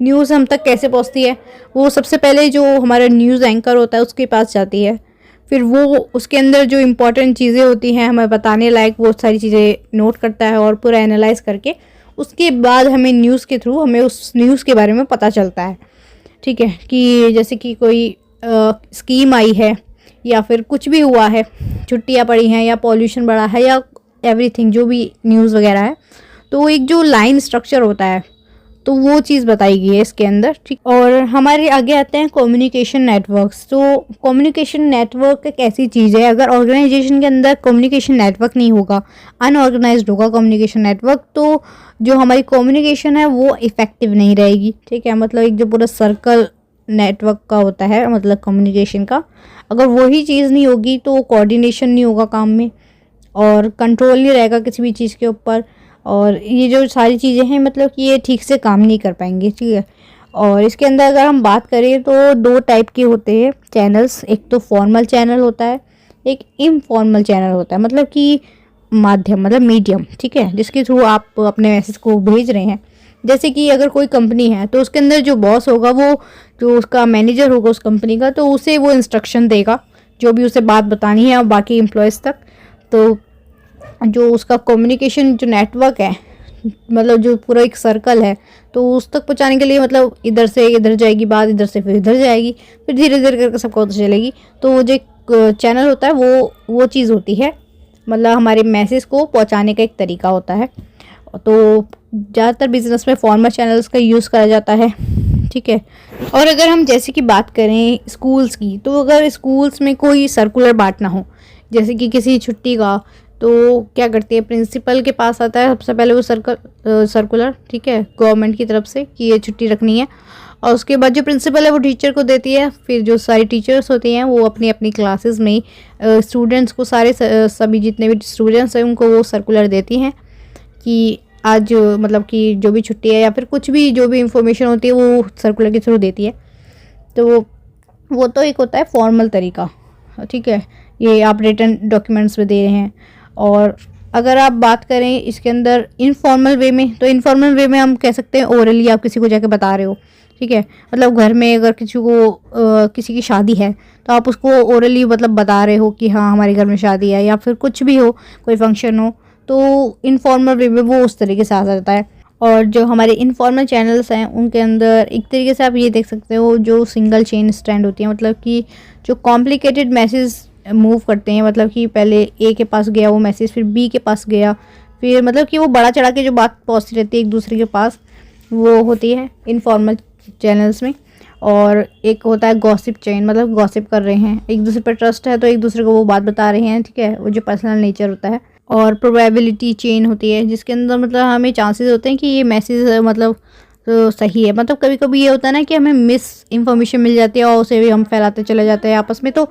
न्यूज़ हम तक कैसे पहुंचती है, वो सबसे पहले जो हमारा न्यूज़ एंकर होता है उसके पास जाती है, फिर वो उसके अंदर जो इम्पोर्टेंट चीज़ें होती हैं हमें बताने लायक वो सारी चीज़ें नोट करता है और पूरा एनालाइज करके उसके बाद हमें न्यूज़ के थ्रू हमें उस न्यूज़ के बारे में पता चलता है, ठीक है। कि जैसे कि कोई स्कीम आई है या फिर कुछ भी हुआ है, छुट्टियाँ पड़ी हैं या पॉल्यूशन बढ़ा है या एवरीथिंग जो भी न्यूज़ वगैरह है, तो एक जो लाइन स्ट्रक्चर होता है तो वो चीज़ बताई गई है इसके अंदर, ठीक। और हमारे आगे आते हैं कम्युनिकेशन नेटवर्क्स। तो कम्युनिकेशन नेटवर्क एक ऐसी चीज़ है, अगर ऑर्गेनाइजेशन के अंदर कम्युनिकेशन नेटवर्क नहीं होगा, अनऑर्गेनाइज्ड होगा कम्युनिकेशन नेटवर्क, तो जो हमारी कम्युनिकेशन है वो इफ़ेक्टिव नहीं रहेगी, ठीक है। मतलब एक जो पूरा सर्कल नेटवर्क का होता है, मतलब कम्युनिकेशन का, अगर वही चीज़ नहीं होगी तो कोऑर्डिनेशन नहीं होगा काम में और कंट्रोल नहीं रहेगा किसी भी चीज़ के ऊपर, और ये जो सारी चीज़ें हैं मतलब कि ये ठीक से काम नहीं कर पाएंगे, ठीक है। और इसके अंदर अगर हम बात करें तो 2 टाइप के होते हैं चैनल्स, एक तो फॉर्मल चैनल होता है, एक इनफॉर्मल चैनल होता है, मतलब कि माध्यम, मतलब मीडियम, ठीक है, जिसके थ्रू आप अपने मैसेज को भेज रहे हैं। जैसे कि अगर कोई कंपनी है तो उसके अंदर जो बॉस होगा, वो जो उसका मैनेजर होगा उस कंपनी का, तो उसे वो इंस्ट्रक्शन देगा जो भी उसे बात बतानी है और बाकी एम्प्लॉयज़ तक। तो जो उसका कम्युनिकेशन जो नेटवर्क है, मतलब जो पूरा एक सर्कल है, तो उस तक पहुंचाने के लिए मतलब इधर से इधर जाएगी बात, इधर से फिर इधर जाएगी, फिर धीरे धीरे करके सबको पता चलेगी। तो वो जो एक चैनल होता है वो चीज़ होती है, मतलब हमारे मैसेज को पहुंचाने का एक तरीका होता है। तो ज़्यादातर बिजनेस में फॉर्मल चैनल्स का यूज़ करा जाता है, ठीक है। और अगर हम जैसे कि बात करें स्कूल्स की, तो अगर स्कूल्स में कोई सर्कुलर बांटना हो, जैसे कि किसी छुट्टी का, तो क्या करती है, प्रिंसिपल के पास आता है सबसे पहले वो सर्कुलर, ठीक है, गवर्नमेंट की तरफ से कि ये छुट्टी रखनी है। और उसके बाद जो प्रिंसिपल है वो टीचर को देती है, फिर जो सारी टीचर्स होती हैं वो अपनी अपनी क्लासेस में स्टूडेंट्स को, सभी जितने भी स्टूडेंट्स हैं उनको वो सर्कुलर देती हैं कि आज मतलब कि जो भी छुट्टी है या फिर कुछ भी जो भी इंफॉर्मेशन होती है वो सर्कुलर के थ्रू देती है। तो वो तो एक होता है फॉर्मल तरीका, ठीक है, ये आप रिटन डॉक्यूमेंट्स में दे रहे हैं। और अगर आप बात करें इसके अंदर इनफॉर्मल वे में, तो इनफॉर्मल वे में हम कह सकते हैं ओरली आप किसी को जाके बता रहे हो, ठीक है। मतलब घर में अगर किसी को किसी की शादी है तो आप उसको ओरली मतलब बता रहे हो कि हाँ हमारे घर में शादी है, या फिर कुछ भी हो, कोई फंक्शन हो, तो इनफॉर्मल वे में वो उस तरीके से आ जाता है। और जो हमारे इनफॉर्मल चैनल्स हैं उनके अंदर एक तरीके से आप ये देख सकते हो जो सिंगल चेन स्ट्रैंड होती है, मतलब कि जो कॉम्प्लिकेटेड मैसेज मूव करते हैं, मतलब कि पहले ए के पास गया वो मैसेज, फिर बी के पास गया, फिर मतलब कि वो बड़ा चढ़ा के जो बात पहुंचती रहती है एक दूसरे के पास, वो होती है इनफॉर्मल चैनल्स में। और एक होता है गॉसिप चेन, मतलब गॉसिप कर रहे हैं, एक दूसरे पर ट्रस्ट है तो एक दूसरे को वो बात बता रहे हैं, ठीक है, वो जो पर्सनल नेचर होता है। और प्रोबेबिलिटी चेन होती है जिसके अंदर मतलब हमें चांसेस होते हैं कि ये मैसेज मतलब तो सही है। मतलब कभी कभी ये होता है ना कि हमें मिस इन्फॉर्मेशन मिल जाती है और उसे भी हम फैलाते चले जाते हैं आपस में, तो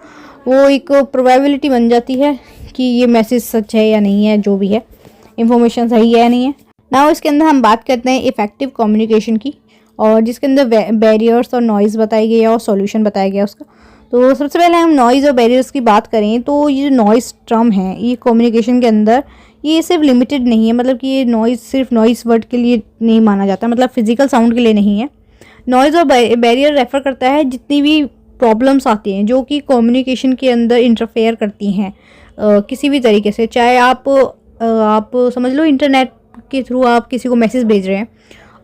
वो एक प्रोबेबिलिटी बन जाती है कि ये मैसेज सच है या नहीं है, जो भी है इन्फॉर्मेशन सही है या नहीं है। नाउ इसके अंदर हम बात करते हैं इफ़ेक्टिव कम्युनिकेशन की, और जिसके अंदर बैरियर्स और नॉइज़ बताई गई है और सॉल्यूशन बताया गया उसका। तो सबसे पहले हम नॉइज़ और बैरियर्स की बात करें तो ये जो नॉइज़ टर्म है ये कम्युनिकेशन के अंदर ये सिर्फ लिमिटेड नहीं है, मतलब कि ये नॉइज़ सिर्फ नॉइज़ वर्ड के लिए नहीं माना जाता, मतलब फिजिकल साउंड के लिए नहीं है। नॉइज़ और बैरियर रेफर करता है जितनी भी प्रॉब्लम्स आती हैं जो कि कम्युनिकेशन के अंदर इंटरफेयर करती हैं किसी भी तरीके से। चाहे आप समझ लो इंटरनेट के थ्रू आप किसी को मैसेज भेज रहे हैं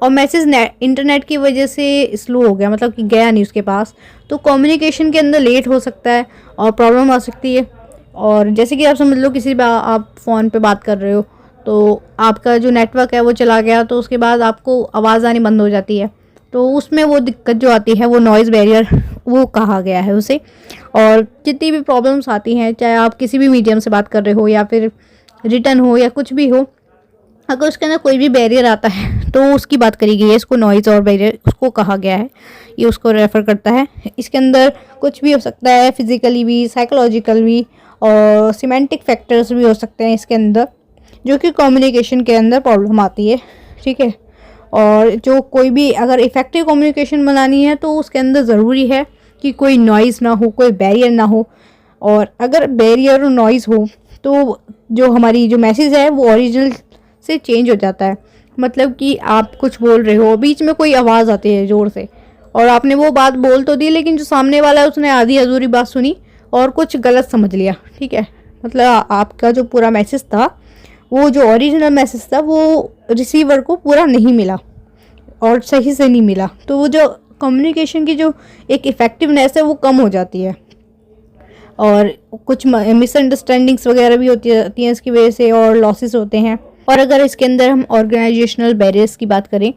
और मैसेज इंटरनेट की वजह से स्लो हो गया, मतलब कि गया नहीं उसके पास, तो कम्युनिकेशन के अंदर लेट हो सकता है और प्रॉब्लम आ सकती है। और जैसे कि आप समझ लो किसी आप फ़ोन पे बात कर रहे हो तो आपका जो नेटवर्क है वो चला गया, तो उसके बाद आपको आवाज़ आनी बंद हो जाती है, तो उसमें वो दिक्कत जो आती है वो नॉइज़ बैरियर वो कहा गया है उसे। और जितनी भी प्रॉब्लम्स आती हैं, चाहे आप किसी भी मीडियम से बात कर रहे हो या फिर रिटर्न हो या कुछ भी हो, अगर उसके अंदर कोई भी बैरियर आता है तो उसकी बात करी गई है, इसको नॉइज़ और बैरियर उसको कहा गया है, ये उसको रेफ़र करता है। इसके अंदर कुछ भी हो सकता है, फिज़िकली भी, साइकोलॉजिकल भी और सिमेंटिक फैक्टर्स भी हो सकते हैं इसके अंदर, जो कि कम्युनिकेशन के अंदर प्रॉब्लम आती है, ठीक है। और जो कोई भी अगर इफ़ेक्टिव कम्युनिकेशन बनानी है तो उसके अंदर ज़रूरी है कि कोई नॉइज़ ना हो, कोई बैरियर ना हो। और अगर बैरियर और नॉइज़ हो तो जो हमारी जो मैसेज है वो ओरिजिनल से चेंज हो जाता है। मतलब कि आप कुछ बोल रहे हो, बीच में कोई आवाज़ आती है ज़ोर से और आपने वो बात बोल तो दी, लेकिन जो सामने वाला है उसने आधी अधूरी बात सुनी और कुछ गलत समझ लिया, ठीक है। मतलब आपका जो पूरा मैसेज था, वो जो ओरिजिनल मैसेज था वो रिसीवर को पूरा नहीं मिला और सही से नहीं मिला, तो वो जो कम्युनिकेशन की जो एक इफ़ेक्टिवनेस है वो कम हो जाती है और कुछ मिसअंडरस्टैंडिंग्स वगैरह भी होती हैं इसकी वजह से और लॉसेस होते हैं। और अगर इसके अंदर हम ऑर्गेनाइजेशनल बैरियर्स की बात करें,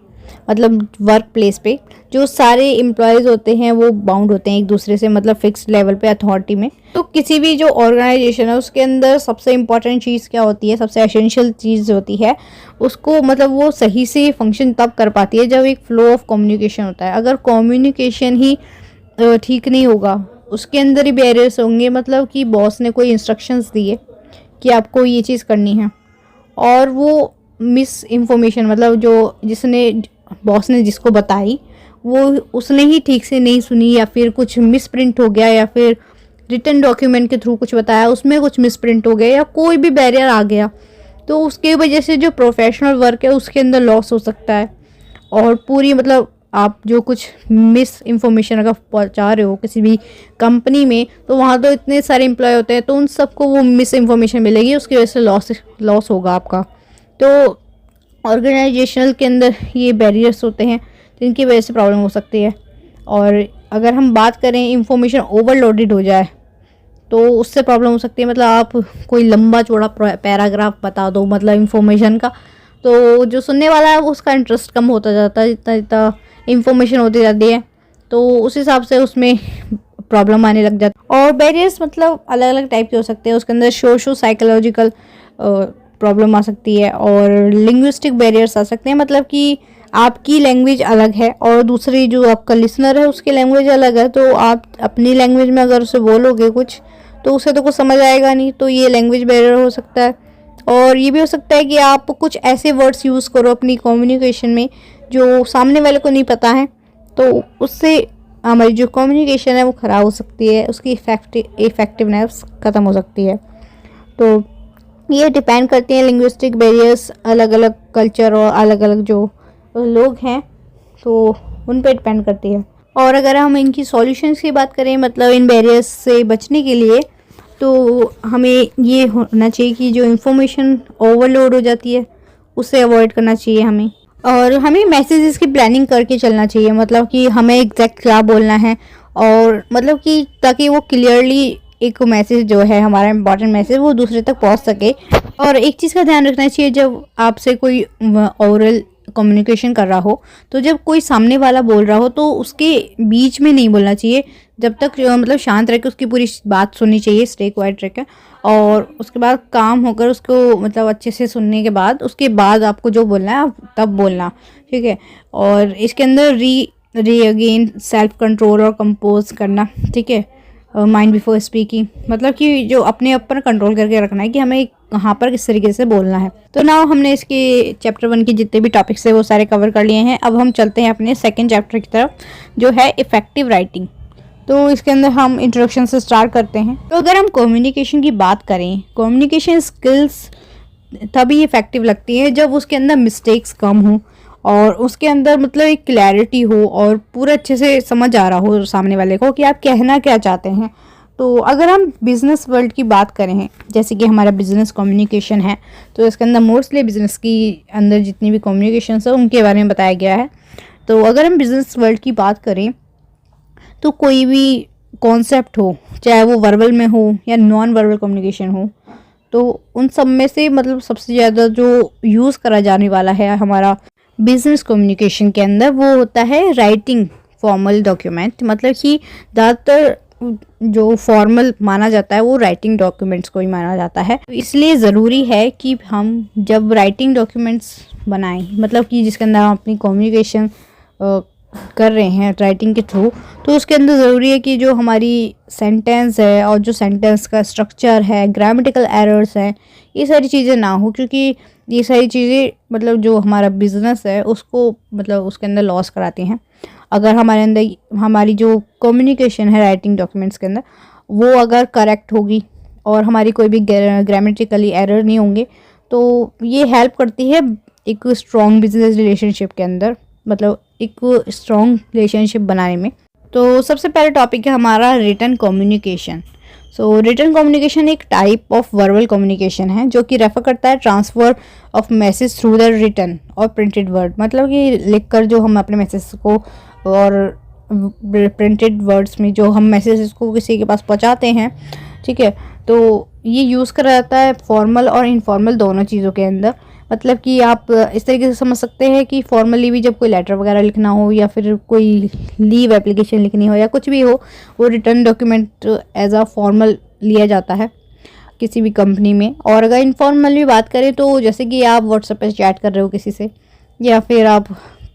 मतलब वर्क प्लेस पे जो सारे एम्प्लॉयज़ होते हैं वो बाउंड होते हैं एक दूसरे से, मतलब फिक्स लेवल पे अथॉरिटी में। तो किसी भी जो ऑर्गेनाइजेशन है उसके अंदर सबसे इम्पॉर्टेंट चीज़ क्या होती है, सबसे एसेंशियल चीज़ होती है उसको, मतलब वो सही से फंक्शन तब कर पाती है जब एक फ्लो ऑफ कम्युनिकेशन होता है। अगर कम्युनिकेशन ही ठीक नहीं होगा, उसके अंदर ही बैरियर्स होंगे, मतलब कि बॉस ने कोई इंस्ट्रक्शंस दिए कि आपको ये चीज़ करनी है और वो मिस इन्फॉर्मेशन, मतलब जो जिसने बॉस ने जिसको बताई वो उसने ही ठीक से नहीं सुनी, या फिर कुछ मिस प्रिंट हो गया, या फिर रिटन डॉक्यूमेंट के थ्रू कुछ बताया उसमें कुछ मिस प्रिंट हो गया, या कोई भी बैरियर आ गया, तो उसके वजह से जो प्रोफेशनल वर्क है उसके अंदर लॉस हो सकता है। और पूरी मतलब आप जो कुछ मिस इन्फॉर्मेशन अगर पहुंचा रहे हो किसी भी कंपनी में, तो वहाँ तो इतने सारे एम्प्लॉय होते हैं, तो उन सबको वो मिस इन्फॉर्मेशन मिलेगी, उसकी वजह से लॉस होगा आपका। तो ऑर्गेनाइजेशनल के अंदर ये बैरियर्स होते हैं जिनकी वजह से प्रॉब्लम हो सकती है। और अगर हम बात करें इंफॉर्मेशन ओवरलोडेड हो जाए तो उससे प्रॉब्लम हो सकती है। मतलब आप कोई लंबा चौड़ा पैराग्राफ बता दो मतलब इंफॉर्मेशन का, तो जो सुनने वाला है उसका इंटरेस्ट कम होता जाता है जितना जितना इंफॉर्मेशन होती जाती है, तो उस हिसाब से उसमें प्रॉब्लम आने लग जाती है। और बैरियर्स मतलब अलग अलग टाइप के हो सकते हैं, उसके अंदर सोशो साइकोलॉजिकल प्रॉब्लम आ सकती है और लिंग्विस्टिक बैरियर्स आ सकते हैं। मतलब कि आपकी लैंग्वेज अलग है और दूसरी जो आपका लिसनर है उसकी लैंग्वेज अलग है, तो आप अपनी लैंग्वेज में अगर उसे बोलोगे कुछ तो उसे तो कुछ समझ आएगा नहीं, तो ये लैंग्वेज बैरियर हो सकता है। और ये भी हो सकता है कि आप कुछ ऐसे वर्ड्स यूज़ करो अपनी कम्युनिकेशन में जो सामने वाले को नहीं पता है, तो उससे हमारी जो कम्युनिकेशन है वो ख़राब हो सकती है, उसकी इफेक्टिवनेस ख़त्म हो सकती है। तो ये डिपेंड करती हैं लिंग्विस्टिक बैरियर्स, अलग अलग कल्चर और अलग अलग जो लोग हैं तो उन पे डिपेंड करती है। और अगर हम इनकी सॉल्यूशंस की बात करें मतलब इन बैरियर्स से बचने के लिए, तो हमें ये होना चाहिए कि जो इन्फॉर्मेशन ओवरलोड हो जाती है उसे अवॉइड करना चाहिए हमें। और हमें मैसेजेस की प्लानिंग करके चलना चाहिए, मतलब कि हमें एग्जैक्ट क्या बोलना है, और मतलब कि ताकि वो क्लियरली एक मैसेज जो है हमारा इम्पॉर्टेंट मैसेज वो दूसरे तक पहुंच सके। और एक चीज़ का ध्यान रखना चाहिए, जब आपसे कोई ओरल कम्युनिकेशन कर रहा हो तो जब कोई सामने वाला बोल रहा हो तो उसके बीच में नहीं बोलना चाहिए, जब तक मतलब शांत रह के उसकी पूरी बात सुननी चाहिए, स्टे क्वाइट रह के, और उसके बाद काम होकर उसको मतलब अच्छे से सुनने के बाद उसके बाद आपको जो बोलना है तब बोलना, ठीक है। और इसके अंदर री अगेन सेल्फ कंट्रोल और कंपोज करना, ठीक है, माइंड बिफोर स्पीकिंग, मतलब कि जो अपने ऊपर कंट्रोल करके रखना है कि हमें कहाँ पर किस तरीके से बोलना है। तो नाउ हमने इसके चैप्टर 1 के जितने भी टॉपिक्स है वो सारे कवर कर लिए हैं। अब हम चलते हैं अपने सेकंड चैप्टर की तरफ जो है इफ़ेक्टिव राइटिंग। तो इसके अंदर हम इंट्रोडक्शन से स्टार्ट करते हैं। तो अगर हम कम्युनिकेशन की बात करें, कम्युनिकेशन स्किल्स तभी इफ़ेक्टिव लगती है जब उसके अंदर मिस्टेक्स कम हों और उसके अंदर मतलब एक क्लैरिटी हो और पूरा अच्छे से समझ आ रहा हो सामने वाले को कि आप कहना क्या चाहते हैं। तो अगर हम बिज़नेस वर्ल्ड की बात करें, जैसे कि हमारा बिज़नेस कम्युनिकेशन है, तो इसके अंदर मोस्टली बिज़नेस की अंदर जितनी भी कम्युनिकेशन है उनके बारे में बताया गया है। तो अगर हम बिज़नेस वर्ल्ड की बात करें तो कोई भी कॉन्सेप्ट हो, चाहे वो वर्बल में हो या नॉन वर्बल कम्युनिकेशन हो, तो उन सब में से मतलब सबसे ज़्यादा जो यूज़ करा जाने वाला है हमारा बिज़नेस कम्युनिकेशन के अंदर वो होता है राइटिंग फॉर्मल डॉक्यूमेंट। मतलब कि ज़्यादातर जो फॉर्मल माना जाता है वो राइटिंग डॉक्यूमेंट्स को ही माना जाता है। इसलिए ज़रूरी है कि हम जब राइटिंग डॉक्यूमेंट्स बनाएं, मतलब कि जिसके अंदर हम अपनी कम्युनिकेशन कर रहे हैं राइटिंग के थ्रू, तो उसके अंदर ज़रूरी है कि जो हमारी सेंटेंस है और जो सेंटेंस का स्ट्रक्चर है, ग्रामेटिकल एरर्स हैं, ये सारी चीज़ें ना हो, क्योंकि ये सारी चीज़ें मतलब जो हमारा बिजनेस है उसको मतलब उसके अंदर लॉस कराती हैं। अगर हमारे अंदर हमारी जो कम्युनिकेशन है राइटिंग डॉक्यूमेंट्स के अंदर वो अगर करेक्ट होगी और हमारी कोई भी ग्रामेटिकली एरर नहीं होंगे, तो ये हेल्प करती है एक स्ट्रॉन्ग बिजनेस रिलेशनशिप के अंदर, मतलब एक स्ट्रॉन्ग रिलेशनशिप बनाने में। तो सबसे पहला टॉपिक है हमारा written communication. So written communication एक टाइप ऑफ वर्बल कम्युनिकेशन है जो कि रेफर करता है transfer of message through the written और प्रिंटेड वर्ड। मतलब कि लिखकर जो हम अपने मैसेज को और प्रिंटेड वर्ड्स में जो हम मैसेज को किसी के पास पहुंचाते हैं, ठीक है, तो ये यूज़ करा जाता है फॉर्मल और इनफॉर्मल दोनों चीज़ों के अंदर। मतलब कि आप इस तरीके से समझ सकते हैं कि फॉर्मली भी जब कोई लेटर वगैरह लिखना हो या फिर कोई लीव एप्लीकेशन लिखनी हो या कुछ भी हो, वो written document as a formal लिया जाता है किसी भी कंपनी में। और अगर इनफॉर्मल भी बात करें तो जैसे कि आप व्हाट्सएप पे चैट कर रहे हो किसी से, या फिर आप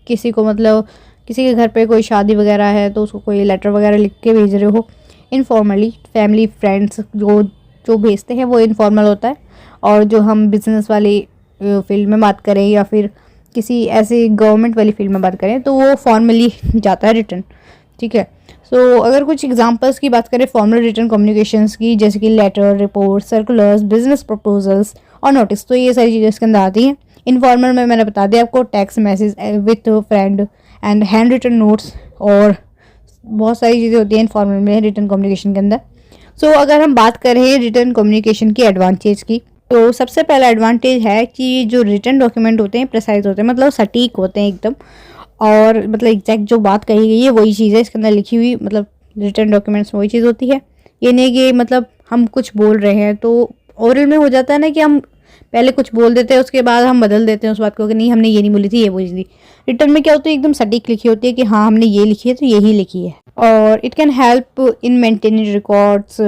किसी को मतलब किसी के घर पे कोई शादी वगैरह है तो उसको कोई लेटर वगैरह लिख के भेज रहे हो इनफॉर्मली, फैमिली फ्रेंड्स जो जो भेजते हैं वो इनफॉर्मल होता है। और जो हम बिज़नेस वाली फील्ड में बात करें या फिर किसी ऐसे गवर्नमेंट वाली फील्ड में बात करें तो वो फॉर्मली जाता है रिटर्न, ठीक है। सो अगर कुछ एग्जांपल्स की बात करें फॉर्मल रिटर्न कम्युनिकेशंस की, जैसे कि letter, report, circulars, business proposals और नोटिस, तो ये सारी चीज़ें इसके अंदर आती हैं। इनफॉर्मल में मैंने बता दिया आपको, text message with friend and hand written notes, और बहुत सारी चीज़ें होती हैं इनफॉर्मल में रिटर्न कम्युनिकेशन के अंदर। सो अगर हम बात करें रिटर्न कम्युनिकेशन की एडवांटेज की, तो सबसे पहला एडवांटेज है कि जो रिटर्न डॉक्यूमेंट होते हैं प्रिसाइज होते हैं, मतलब सटीक होते हैं एकदम, और मतलब एग्जैक्ट जो बात कही गई है वही चीज़ है इसके अंदर लिखी हुई, मतलब रिटर्न डॉक्यूमेंट्स में वही चीज़ होती है। ये नहीं कि मतलब हम कुछ बोल रहे हैं तो ओरल में हो जाता है ना कि हम पहले कुछ बोल देते हैं उसके बाद हम बदल देते हैं उस बात को कि नहीं हमने ये नहीं बोली थी ये बोली थी। रिटर्न में क्या होता है एकदम सटीक लिखी होती है कि हाँ हमने ये लिखी है तो यही लिखी है। और it can help in maintaining records,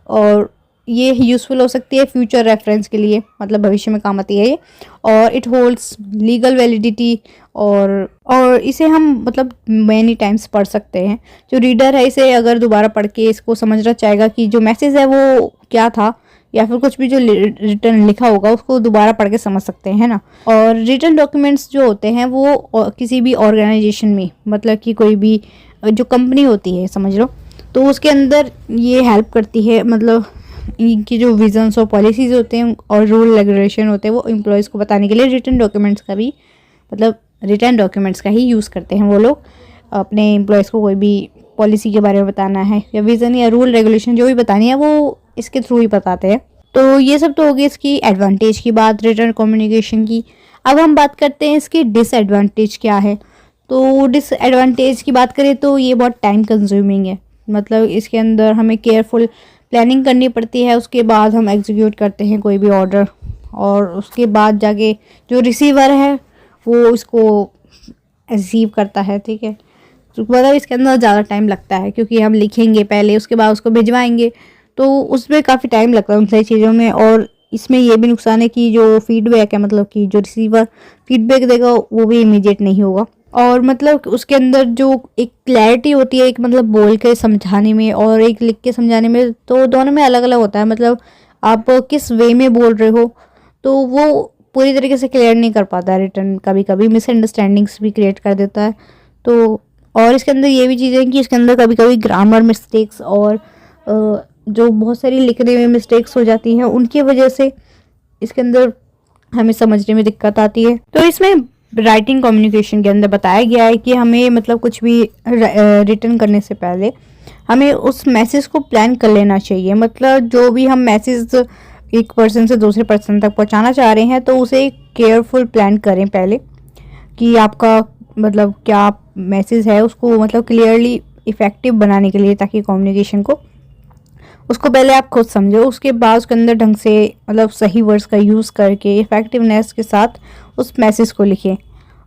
और ये यूज़फुल हो सकती है फ्यूचर रेफरेंस के लिए, मतलब भविष्य में काम आती है ये। और इट होल्ड्स लीगल वैलिडिटी, और इसे हम मतलब मैनी टाइम्स पढ़ सकते हैं। जो रीडर है इसे अगर दोबारा पढ़ के इसको समझना चाहेगा कि जो मैसेज है वो क्या था, या फिर कुछ भी जो रिटर्न लिखा होगा उसको दोबारा पढ़ के समझ सकते हैं ना। और रिटर्न डॉक्यूमेंट्स जो होते हैं वो किसी भी ऑर्गेनाइजेशन में, मतलब कि कोई भी जो कंपनी होती है समझ लो, तो उसके अंदर ये हेल्प करती है, मतलब इनकी जो विजन्स और पॉलिसीज़ होते हैं और रूल रेगुलेशन होते हैं वो एम्प्लॉयज़ को बताने के लिए रिटर्न डॉक्यूमेंट्स का भी, मतलब रिटर्न डॉक्यूमेंट्स का ही यूज़ करते हैं वो लोग। अपने एम्प्लॉयज़ को कोई भी पॉलिसी के बारे में बताना है या विज़न या रूल रेगुलेशन जो भी बतानी है वो इसके थ्रू ही बताते हैं। तो ये सब तो होगी इसकी एडवांटेज की बात रिटर्न कम्युनिकेशन की। अब हम बात करते हैं इसकी डिसएडवांटेज क्या है। तो डिसएडवांटेज की बात करें तो ये बहुत टाइम कंज्यूमिंग है, मतलब इसके अंदर हमें केयरफुल प्लानिंग करनी पड़ती है, उसके बाद हम एग्जीक्यूट करते हैं कोई भी ऑर्डर, और उसके बाद जाके जो रिसीवर है वो उसको रिसीव करता है, ठीक है। तो मतलब इसके अंदर ज़्यादा टाइम लगता है क्योंकि हम लिखेंगे पहले उसके बाद उसको भिजवाएंगे, तो उसमें काफ़ी टाइम लगता है उन सारी चीज़ों में। और इसमें ये भी नुकसान है कि जो फीडबैक है, मतलब कि जो रिसीवर फीडबैक देगा वो भी इमीडिएट नहीं होगा। और मतलब उसके अंदर जो एक क्लैरिटी होती है, एक मतलब बोल के समझाने में और एक लिख के समझाने में, तो दोनों में अलग अलग होता है। मतलब आप किस वे में बोल रहे हो तो वो पूरी तरीके से क्लियर नहीं कर पाता है रिटर्न, कभी कभी मिसअंडरस्टैंडिंग्स भी क्रिएट कर देता है। तो और इसके अंदर ये भी चीज़ें हैं कि इसके अंदर कभी कभी ग्रामर मिस्टेक्स और जो बहुत सारी लिखने में मिस्टेक्स हो जाती हैं उनकी वजह से इसके अंदर हमें समझने में दिक्कत आती है। तो इसमें राइटिंग कम्युनिकेशन के अंदर बताया गया है कि हमें मतलब कुछ भी रिटर्न करने से पहले हमें उस मैसेज को प्लान कर लेना चाहिए। मतलब जो भी हम मैसेज एक पर्सन से दूसरे पर्सन तक पहुंचाना चाह रहे हैं तो उसे केयरफुल प्लान करें पहले, कि आपका मतलब क्या मैसेज है उसको मतलब क्लियरली इफ़ेक्टिव बनाने के लिए, ताकि कम्युनिकेशन को उसको पहले आप खुद समझो, उसके बाद उसके अंदर ढंग से मतलब सही वर्ड्स का यूज़ करके इफ़ेक्टिवनेस के साथ उस मैसेज को लिखें।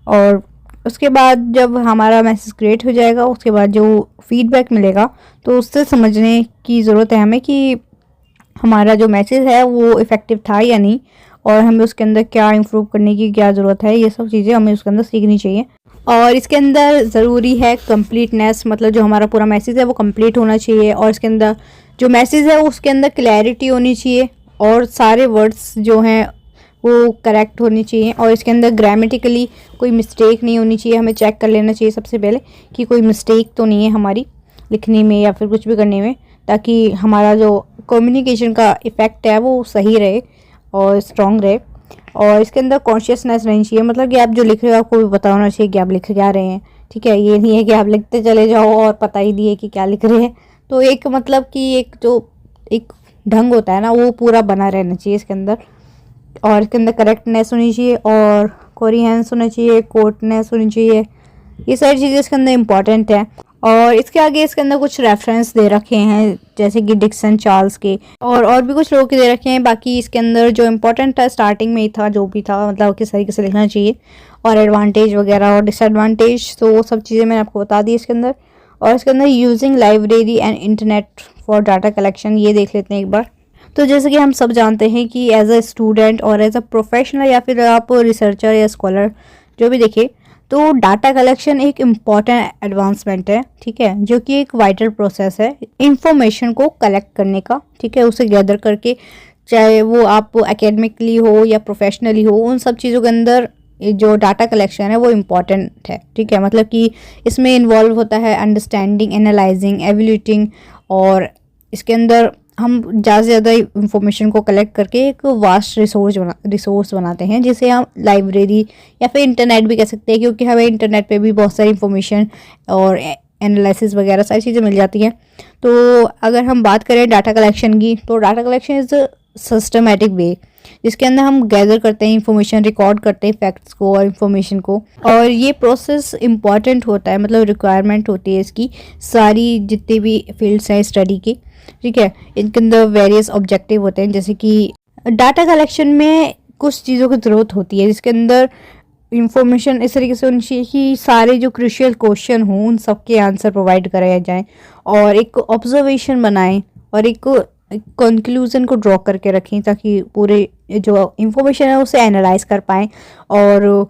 और उसके बाद जब हमारा मैसेज क्रिएट हो जाएगा, उसके बाद जो फीडबैक मिलेगा तो उससे समझने की ज़रूरत है हमें कि हमारा जो मैसेज है वो इफ़ेक्टिव था या नहीं, और हमें उसके अंदर क्या इम्प्रूव करने की क्या ज़रूरत है, ये सब चीज़ें हमें उसके अंदर सीखनी चाहिए। और इसके अंदर ज़रूरी है कंप्लीटनेस, मतलब जो हमारा पूरा मैसेज है वो कंप्लीट होना चाहिए, और इसके अंदर जो मैसेज है उसके अंदर क्लैरिटी होनी चाहिए, और सारे वर्ड्स जो हैं वो करेक्ट होनी चाहिए, और इसके अंदर ग्रामेटिकली कोई मिस्टेक नहीं होनी चाहिए। हमें चेक कर लेना चाहिए सबसे पहले कि कोई मिस्टेक तो नहीं है हमारी लिखने में या फिर कुछ भी करने में, ताकि हमारा जो कम्युनिकेशन का इफ़ेक्ट है वो सही रहे और स्ट्रॉन्ग रहे। और इसके अंदर कॉन्शियसनेस रहनी चाहिए, मतलब कि आप जो लिख रहे हो आपको भी पता होना चाहिए कि आप लिख क्या रहे हैं। ठीक है, ये नहीं है कि आप लिखते चले जाओ और पता ही नहीं है कि क्या लिख रहे हैं। तो एक मतलब कि एक जो एक ढंग होता है ना वो पूरा बना रहना चाहिए इसके अंदर, और इसके अंदर करेक्टनेस होनी चाहिए, और कोरियंस होना चाहिए, कोटनेस होनी चाहिए। ये सारी चीज़ें इसके अंदर इंपॉर्टेंट है। और इसके आगे इसके अंदर कुछ रेफरेंस दे रखे हैं जैसे कि डिक्सन चार्ल्स के, और भी कुछ लोगों के दे रखे हैं। बाकी इसके अंदर जो इम्पोर्टेंट था स्टार्टिंग में ही था, जो भी था मतलब किस तरीके से लिखना चाहिए, और एडवांटेज वगैरह और डिसएडवांटेज, तो वो सब चीज़ें मैंने आपको बता दी इसके अंदर। और इसके अंदर using library and internet for data collection, ये देख लेते हैं एक बार। तो जैसे कि हम सब जानते हैं कि एज अ स्टूडेंट और एज अ प्रोफेशनल या फिर आप रिसर्चर या स्कॉलर जो भी देखें, तो डाटा कलेक्शन एक इम्पॉर्टेंट एडवांसमेंट है। ठीक है, जो कि एक वाइटल प्रोसेस है इंफॉर्मेशन को कलेक्ट करने का। ठीक है, उसे गैदर करके, चाहे वो आप एकेडमिकली हो या प्रोफेशनली हो, उन सब चीज़ों के अंदर जो डाटा कलेक्शन है वो इम्पॉर्टेंट है। ठीक है, मतलब कि इसमें इन्वॉल्व होता है अंडरस्टैंडिंग, एनालाइजिंग, एवल्यूटिंग, और इसके अंदर हम ज़्यादा से ज़्यादा इंफॉर्मेशन को कलेक्ट करके एक वास्ट रिसोर्स बनाते हैं, जिसे हम लाइब्रेरी या फिर इंटरनेट भी कह सकते हैं, क्योंकि हमें इंटरनेट पे भी बहुत सारी इंफॉर्मेशन और एनालिसिस वगैरह सारी चीज़ें मिल जाती हैं। तो अगर हम बात करें डाटा कलेक्शन की, तो data collection is systematic way जिसके अंदर हम गैदर करते हैं इंफॉर्मेशन, रिकॉर्ड करते हैं फैक्ट्स को और इन्फॉर्मेशन को, और ये प्रोसेस इम्पॉर्टेंट होता है, मतलब रिक्वायरमेंट होती है इसकी सारी जितनी भी फील्ड्स हैं स्टडी की। ठीक है, इनके अंदर वेरियस ऑब्जेक्टिव होते हैं, जैसे कि डाटा कलेक्शन में कुछ चीज़ों की ज़रूरत होती है, जिसके अंदर इंफॉर्मेशन इस तरीके से होनी चाहिए कि सारे जो क्रूशियल क्वेश्चन हों उन सब के आंसर प्रोवाइड कराए जाएं, और एक ऑब्जर्वेशन बनाएं, और एक कंक्लूजन को ड्रॉ करके रखें, ताकि पूरे जो इंफॉर्मेशन है उसे एनालाइज कर पाएँ, और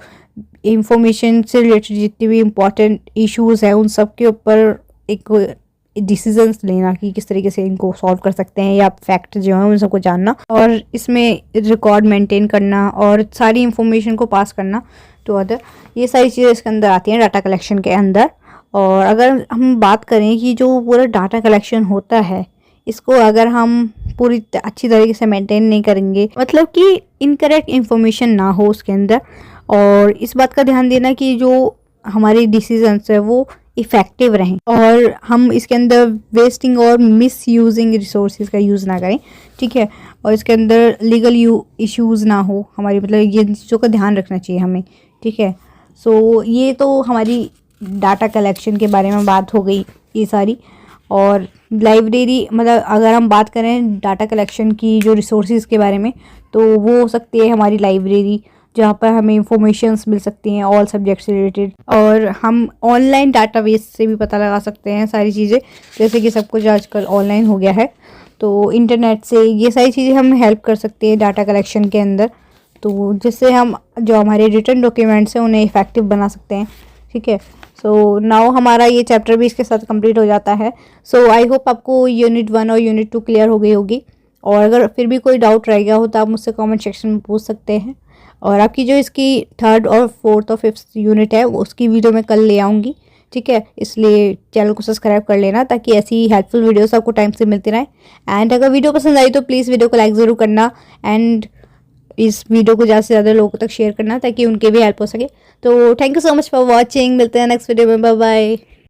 इंफॉर्मेशन से रिलेटेड जितनी भी इम्पॉर्टेंट इश्यूज़ हैं उन सब के ऊपर एक डिसीजंस लेना कि किस तरीके से इनको सॉल्व कर सकते हैं, या फैक्ट जो है उन सबको जानना, और इसमें रिकॉर्ड मेंटेन करना, और सारी इंफॉर्मेशन को पास करना टू अदर। ये सारी चीज़ें इसके अंदर आती हैं डाटा कलेक्शन के अंदर। और अगर हम बात करें कि जो पूरा डाटा कलेक्शन होता है, इसको अगर हम पूरी अच्छी तरीके से मेंटेन नहीं करेंगे, मतलब कि इनकरेक्ट इंफॉर्मेशन ना हो उसके अंदर, और इस बात का ध्यान देना कि जो हमारे डिसीजंस है वो इफ़ेक्टिव रहें, और हम इसके अंदर वेस्टिंग और मिस यूजिंग रिसोर्सेज का यूज़ ना करें। ठीक है, और इसके अंदर लीगल इश्यूज़ ना हो हमारी, मतलब ये चीज़ों का ध्यान रखना चाहिए हमें। ठीक है, सो ये तो हमारी डाटा कलेक्शन के बारे में बात हो गई ये सारी। और लाइब्रेरी, मतलब अगर हम बात करें डाटा कलेक्शन की जो रिसोर्सेज के बारे में, तो वो हो सकती है हमारी लाइब्रेरी, जहाँ पर हमें इंफॉर्मेशंस मिल सकती हैं ऑल सब्जेक्ट से रिलेटेड, और हम ऑनलाइन डाटाबेस से भी पता लगा सकते हैं सारी चीज़ें, जैसे कि सब कुछ आजकल ऑनलाइन हो गया है, तो इंटरनेट से ये सारी चीज़ें हम हेल्प कर सकते हैं डाटा कलेक्शन के अंदर, तो जिससे हम जो हमारे रिटर्न डॉक्यूमेंट्स हैं उन्हें इफ़ेक्टिव बना सकते हैं। ठीक है, सो नाउ हमारा ये चैप्टर भी इसके साथ कंप्लीट हो जाता है। सो आई होप आपको यूनिट 1 और यूनिट 2 क्लियर हो गई होगी, और अगर फिर भी कोई डाउट रह गया हो तो आप मुझसे कमेंट सेक्शन में पूछ सकते हैं। और आपकी जो इसकी 3rd और 4th और 5th यूनिट है उसकी वीडियो मैं कल ले आऊँगी। ठीक है, इसलिए चैनल को सब्सक्राइब कर लेना, ताकि ऐसी हेल्पफुल वीडियोस आपको टाइम से मिलती रहे। एंड अगर वीडियो पसंद आई तो प्लीज़ वीडियो को लाइक ज़रूर करना, एंड इस वीडियो को ज़्यादा से ज़्यादा लोगों तक शेयर करना ताकि उनके भी हेल्प हो सके। तो thank you so much for watching, मिलते हैं नेक्स्ट वीडियो में, बाय बाय।